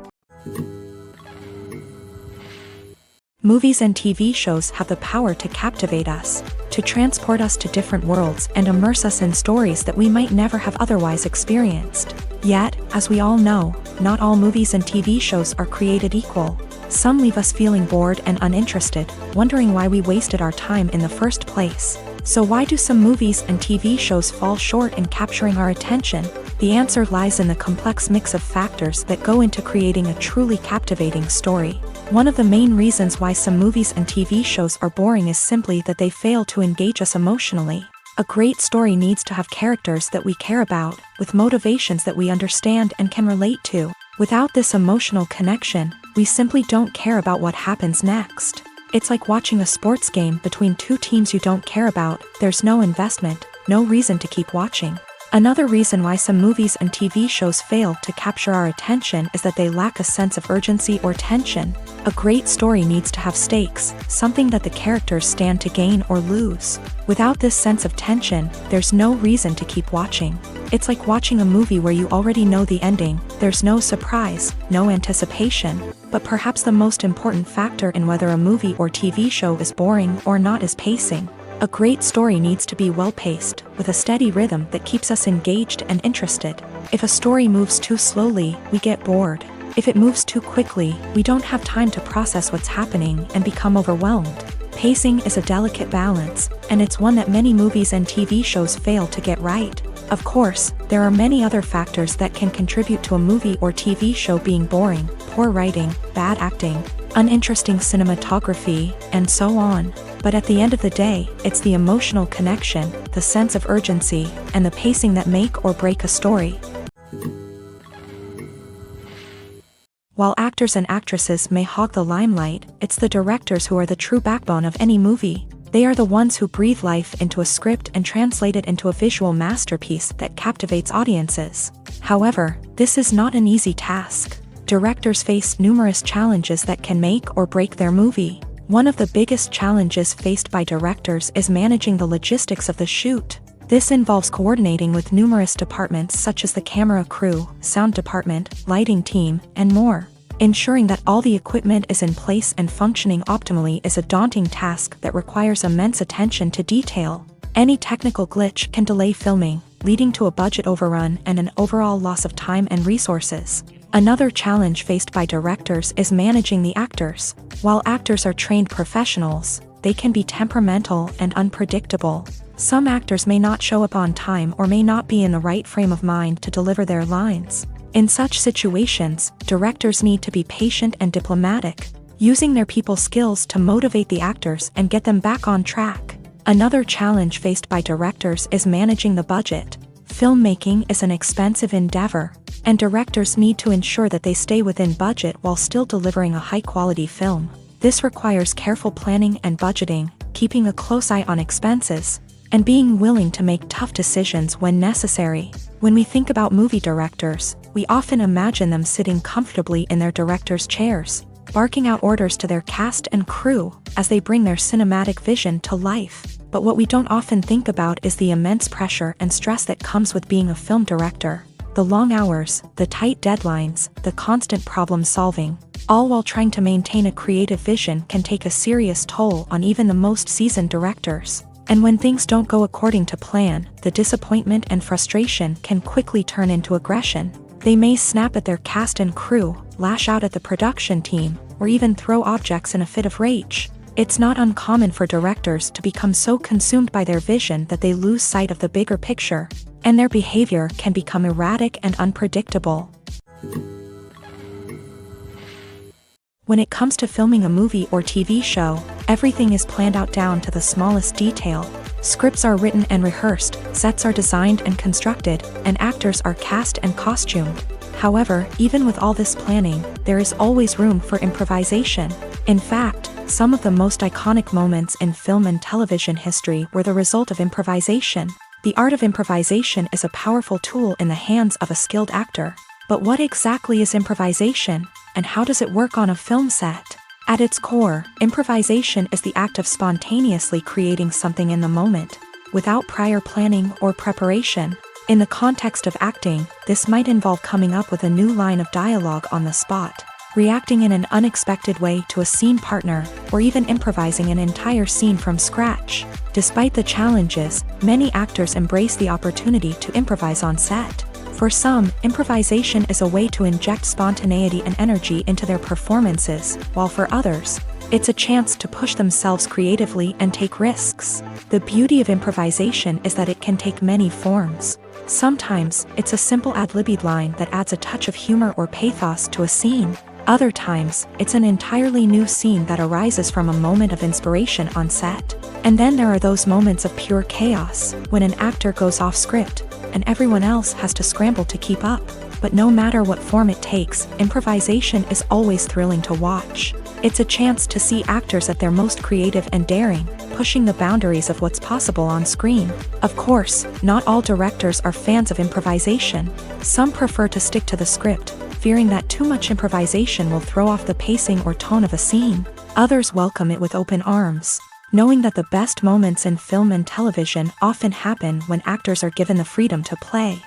Movies and TV shows have the power to captivate us, to transport us to different worlds and immerse us in stories that we might never have otherwise experienced. Yet, as we all know, not all movies and TV shows are created equal. Some leave us feeling bored and uninterested, wondering why we wasted our time in the first place. So why do some movies and TV shows fall short in capturing our attention? The answer lies in the complex mix of factors that go into creating a truly captivating story. One of the main reasons why some movies and TV shows are boring is simply that they fail to engage us emotionally. A great story needs to have characters that we care about, with motivations that we understand and can relate to. Without this emotional connection, we simply don't care about what happens next. It's like watching a sports game between two teams you don't care about. There's no investment, no reason to keep watching. Another reason why some movies and TV shows fail to capture our attention is that they lack a sense of urgency or tension. A great story needs to have stakes, something that the characters stand to gain or lose. Without this sense of tension, there's no reason to keep watching. It's like watching a movie where you already know the ending. There's no surprise, no anticipation. But perhaps the most important factor in whether a movie or TV show is boring or not is pacing. A great story needs to be well-paced, with a steady rhythm that keeps us engaged and interested. If a story moves too slowly, we get bored. If it moves too quickly, we don't have time to process what's happening and become overwhelmed. Pacing is a delicate balance, and it's one that many movies and TV shows fail to get right. Of course, there are many other factors that can contribute to a movie or TV show being boring: poor writing, bad acting, uninteresting cinematography, and so on. But at the end of the day, it's the emotional connection, the sense of urgency, and the pacing that make or break a story. While actors and actresses may hog the limelight, it's the directors who are the true backbone of any movie. They are the ones who breathe life into a script and translate it into a visual masterpiece that captivates audiences. However, this is not an easy task. Directors face numerous challenges that can make or break their movie. One of the biggest challenges faced by directors is managing the logistics of the shoot. This involves coordinating with numerous departments such as the camera crew, sound department, lighting team, and more. Ensuring that all the equipment is in place and functioning optimally is a daunting task that requires immense attention to detail. Any technical glitch can delay filming, leading to a budget overrun and an overall loss of time and resources. Another challenge faced by directors is managing the actors. While actors are trained professionals, they can be temperamental and unpredictable. Some actors may not show up on time or may not be in the right frame of mind to deliver their lines. In such situations, directors need to be patient and diplomatic, using their people skills to motivate the actors and get them back on track. Another challenge faced by directors is managing the budget. Filmmaking is an expensive endeavor, and directors need to ensure that they stay within budget while still delivering a high-quality film. This requires careful planning and budgeting, keeping a close eye on expenses, and being willing to make tough decisions when necessary. When we think about movie directors, we often imagine them sitting comfortably in their director's chairs, barking out orders to their cast and crew as they bring their cinematic vision to life. But what we don't often think about is the immense pressure and stress that comes with being a film director. The long hours, the tight deadlines, the constant problem solving, all while trying to maintain a creative vision can take a serious toll on even the most seasoned directors. And when things don't go according to plan, the disappointment and frustration can quickly turn into aggression. They may snap at their cast and crew, lash out at the production team, or even throw objects in a fit of rage. It's not uncommon for directors to become so consumed by their vision that they lose sight of the bigger picture, and their behavior can become erratic and unpredictable. When it comes to filming a movie or TV show, everything is planned out down to the smallest detail. Scripts are written and rehearsed, sets are designed and constructed, and actors are cast and costumed. However, even with all this planning, there is always room for improvisation. In fact, some of the most iconic moments in film and television history were the result of improvisation. The art of improvisation is a powerful tool in the hands of a skilled actor. But what exactly is improvisation, and how does it work on a film set? At its core, improvisation is the act of spontaneously creating something in the moment, without prior planning or preparation. In the context of acting, this might involve coming up with a new line of dialogue on the spot, reacting in an unexpected way to a scene partner, or even improvising an entire scene from scratch. Despite the challenges, many actors embrace the opportunity to improvise on set. For some, improvisation is a way to inject spontaneity and energy into their performances, while for others, it's a chance to push themselves creatively and take risks. The beauty of improvisation is that it can take many forms. Sometimes, it's a simple ad-libbed line that adds a touch of humor or pathos to a scene. Other times, it's an entirely new scene that arises from a moment of inspiration on set. And then there are those moments of pure chaos, when an actor goes off script, and everyone else has to scramble to keep up. But no matter what form it takes, improvisation is always thrilling to watch. It's a chance to see actors at their most creative and daring, pushing the boundaries of what's possible on screen. Of course, not all directors are fans of improvisation. Some prefer to stick to the script, fearing that too much improvisation will throw off the pacing or tone of a scene. Others welcome it with open arms, knowing that the best moments in film and television often happen when actors are given the freedom to play.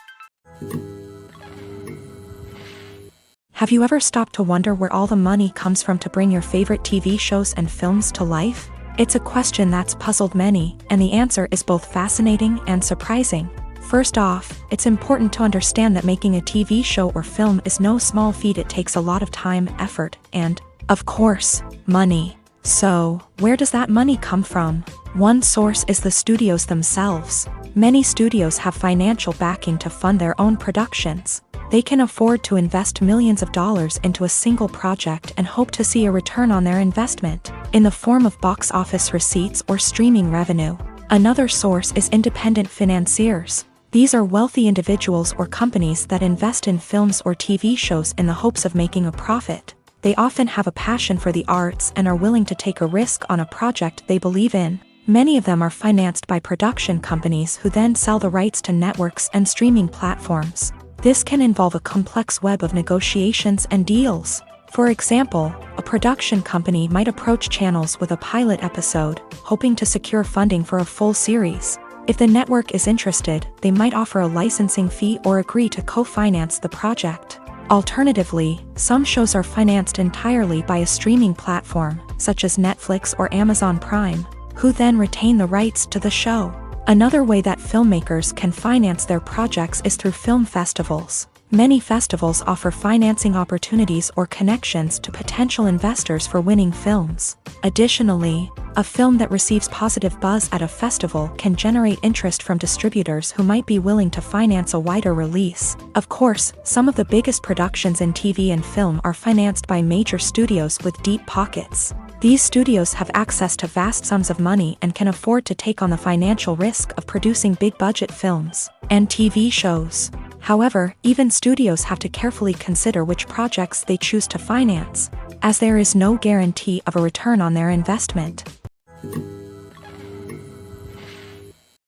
Have you ever stopped to wonder where all the money comes from to bring your favorite TV shows and films to life? It's a question that's puzzled many, and the answer is both fascinating and surprising. First off, it's important to understand that making a TV show or film is no small feat. It takes a lot of time, effort, and, of course, money. So, where does that money come from? One source is the studios themselves. Many studios have financial backing to fund their own productions. They can afford to invest millions of dollars into a single project and hope to see a return on their investment, in the form of box office receipts or streaming revenue. Another source is independent financiers. These are wealthy individuals or companies that invest in films or TV shows in the hopes of making a profit. They often have a passion for the arts and are willing to take a risk on a project they believe in. Many of them are financed by production companies who then sell the rights to networks and streaming platforms. This can involve a complex web of negotiations and deals. For example, a production company might approach channels with a pilot episode, hoping to secure funding for a full series. If the network is interested, they might offer a licensing fee or agree to co-finance the project. Alternatively, some shows are financed entirely by a streaming platform, such as Netflix or Amazon Prime, who then retain the rights to the show. Another way that filmmakers can finance their projects is through film festivals. Many festivals offer financing opportunities or connections to potential investors for winning films. Additionally, a film that receives positive buzz at a festival can generate interest from distributors who might be willing to finance a wider release. Of course, some of the biggest productions in TV and film are financed by major studios with deep pockets. These studios have access to vast sums of money and can afford to take on the financial risk of producing big-budget films and TV shows. However, even studios have to carefully consider which projects they choose to finance, as there is no guarantee of a return on their investment.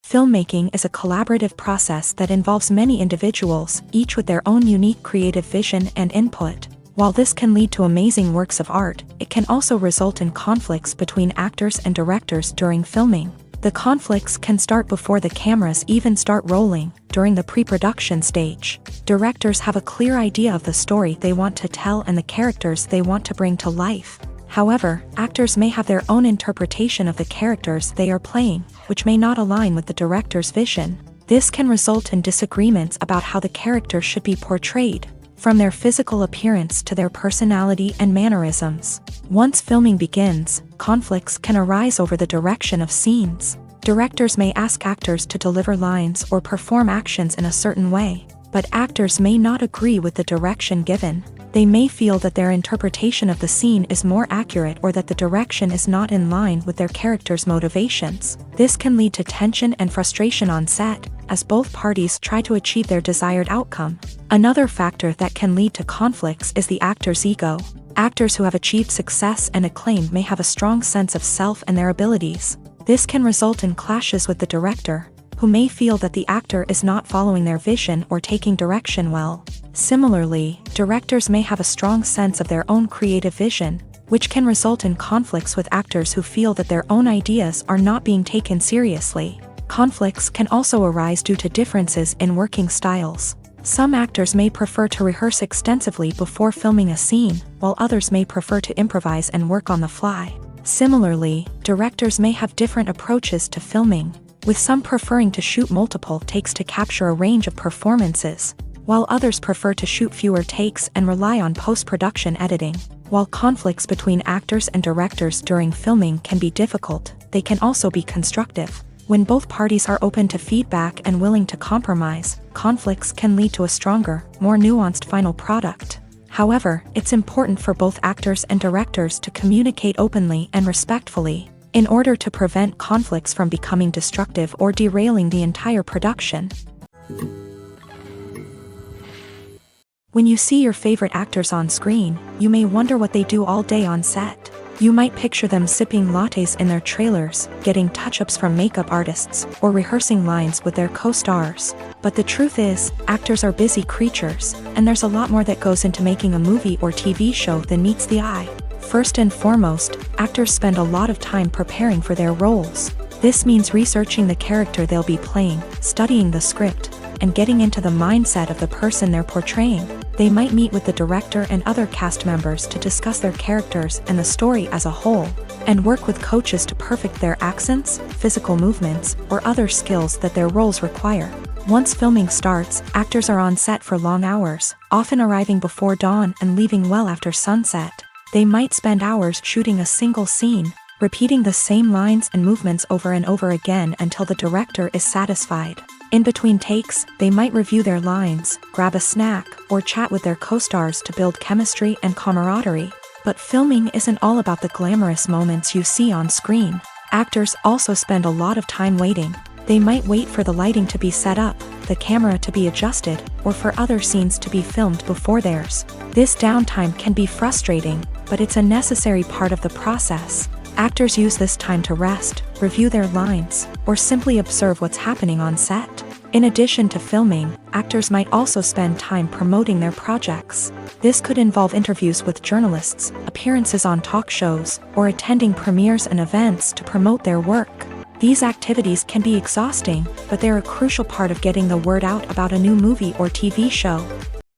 Filmmaking is a collaborative process that involves many individuals, each with their own unique creative vision and input. While this can lead to amazing works of art, it can also result in conflicts between actors and directors during filming. The conflicts can start before the cameras even start rolling, during the pre-production stage. Directors have a clear idea of the story they want to tell and the characters they want to bring to life. However, actors may have their own interpretation of the characters they are playing, which may not align with the director's vision. This can result in disagreements about how the character should be portrayed, from their physical appearance to their personality and mannerisms. Once filming begins, conflicts can arise over the direction of scenes. Directors may ask actors to deliver lines or perform actions in a certain way, but actors may not agree with the direction given. They may feel that their interpretation of the scene is more accurate or that the direction is not in line with their character's motivations. This can lead to tension and frustration on set, as both parties try to achieve their desired outcome. Another factor that can lead to conflicts is the actor's ego. Actors who have achieved success and acclaim may have a strong sense of self and their abilities. This can result in clashes with the director, who may feel that the actor is not following their vision or taking direction well. Similarly, directors may have a strong sense of their own creative vision, which can result in conflicts with actors who feel that their own ideas are not being taken seriously. Conflicts can also arise due to differences in working styles. Some actors may prefer to rehearse extensively before filming a scene, while others may prefer to improvise and work on the fly. Similarly, directors may have different approaches to filming, with some preferring to shoot multiple takes to capture a range of performances, while others prefer to shoot fewer takes and rely on post-production editing. While conflicts between actors and directors during filming can be difficult, they can also be constructive. When both parties are open to feedback and willing to compromise, conflicts can lead to a stronger, more nuanced final product. However, it's important for both actors and directors to communicate openly and respectfully, in order to prevent conflicts from becoming destructive or derailing the entire production. When you see your favorite actors on screen, you may wonder what they do all day on set. You might picture them sipping lattes in their trailers, getting touch-ups from makeup artists, or rehearsing lines with their co-stars. But the truth is, actors are busy creatures, and there's a lot more that goes into making a movie or TV show than meets the eye. First and foremost, actors spend a lot of time preparing for their roles. This means researching the character they'll be playing, studying the script, and getting into the mindset of the person they're portraying. They might meet with the director and other cast members to discuss their characters and the story as a whole, and work with coaches to perfect their accents, physical movements, or other skills that their roles require. Once filming starts, actors are on set for long hours, often arriving before dawn and leaving well after sunset. They might spend hours shooting a single scene, repeating the same lines and movements over and over again until the director is satisfied. In between takes, they might review their lines, grab a snack, or chat with their co-stars to build chemistry and camaraderie. But filming isn't all about the glamorous moments you see on screen. Actors also spend a lot of time waiting. They might wait for the lighting to be set up, the camera to be adjusted, or for other scenes to be filmed before theirs. This downtime can be frustrating, but it's a necessary part of the process. Actors use this time to rest, review their lines, or simply observe what's happening on set. In addition to filming, actors might also spend time promoting their projects. This could involve interviews with journalists, appearances on talk shows, or attending premieres and events to promote their work. These activities can be exhausting, but they're a crucial part of getting the word out about a new movie or TV show.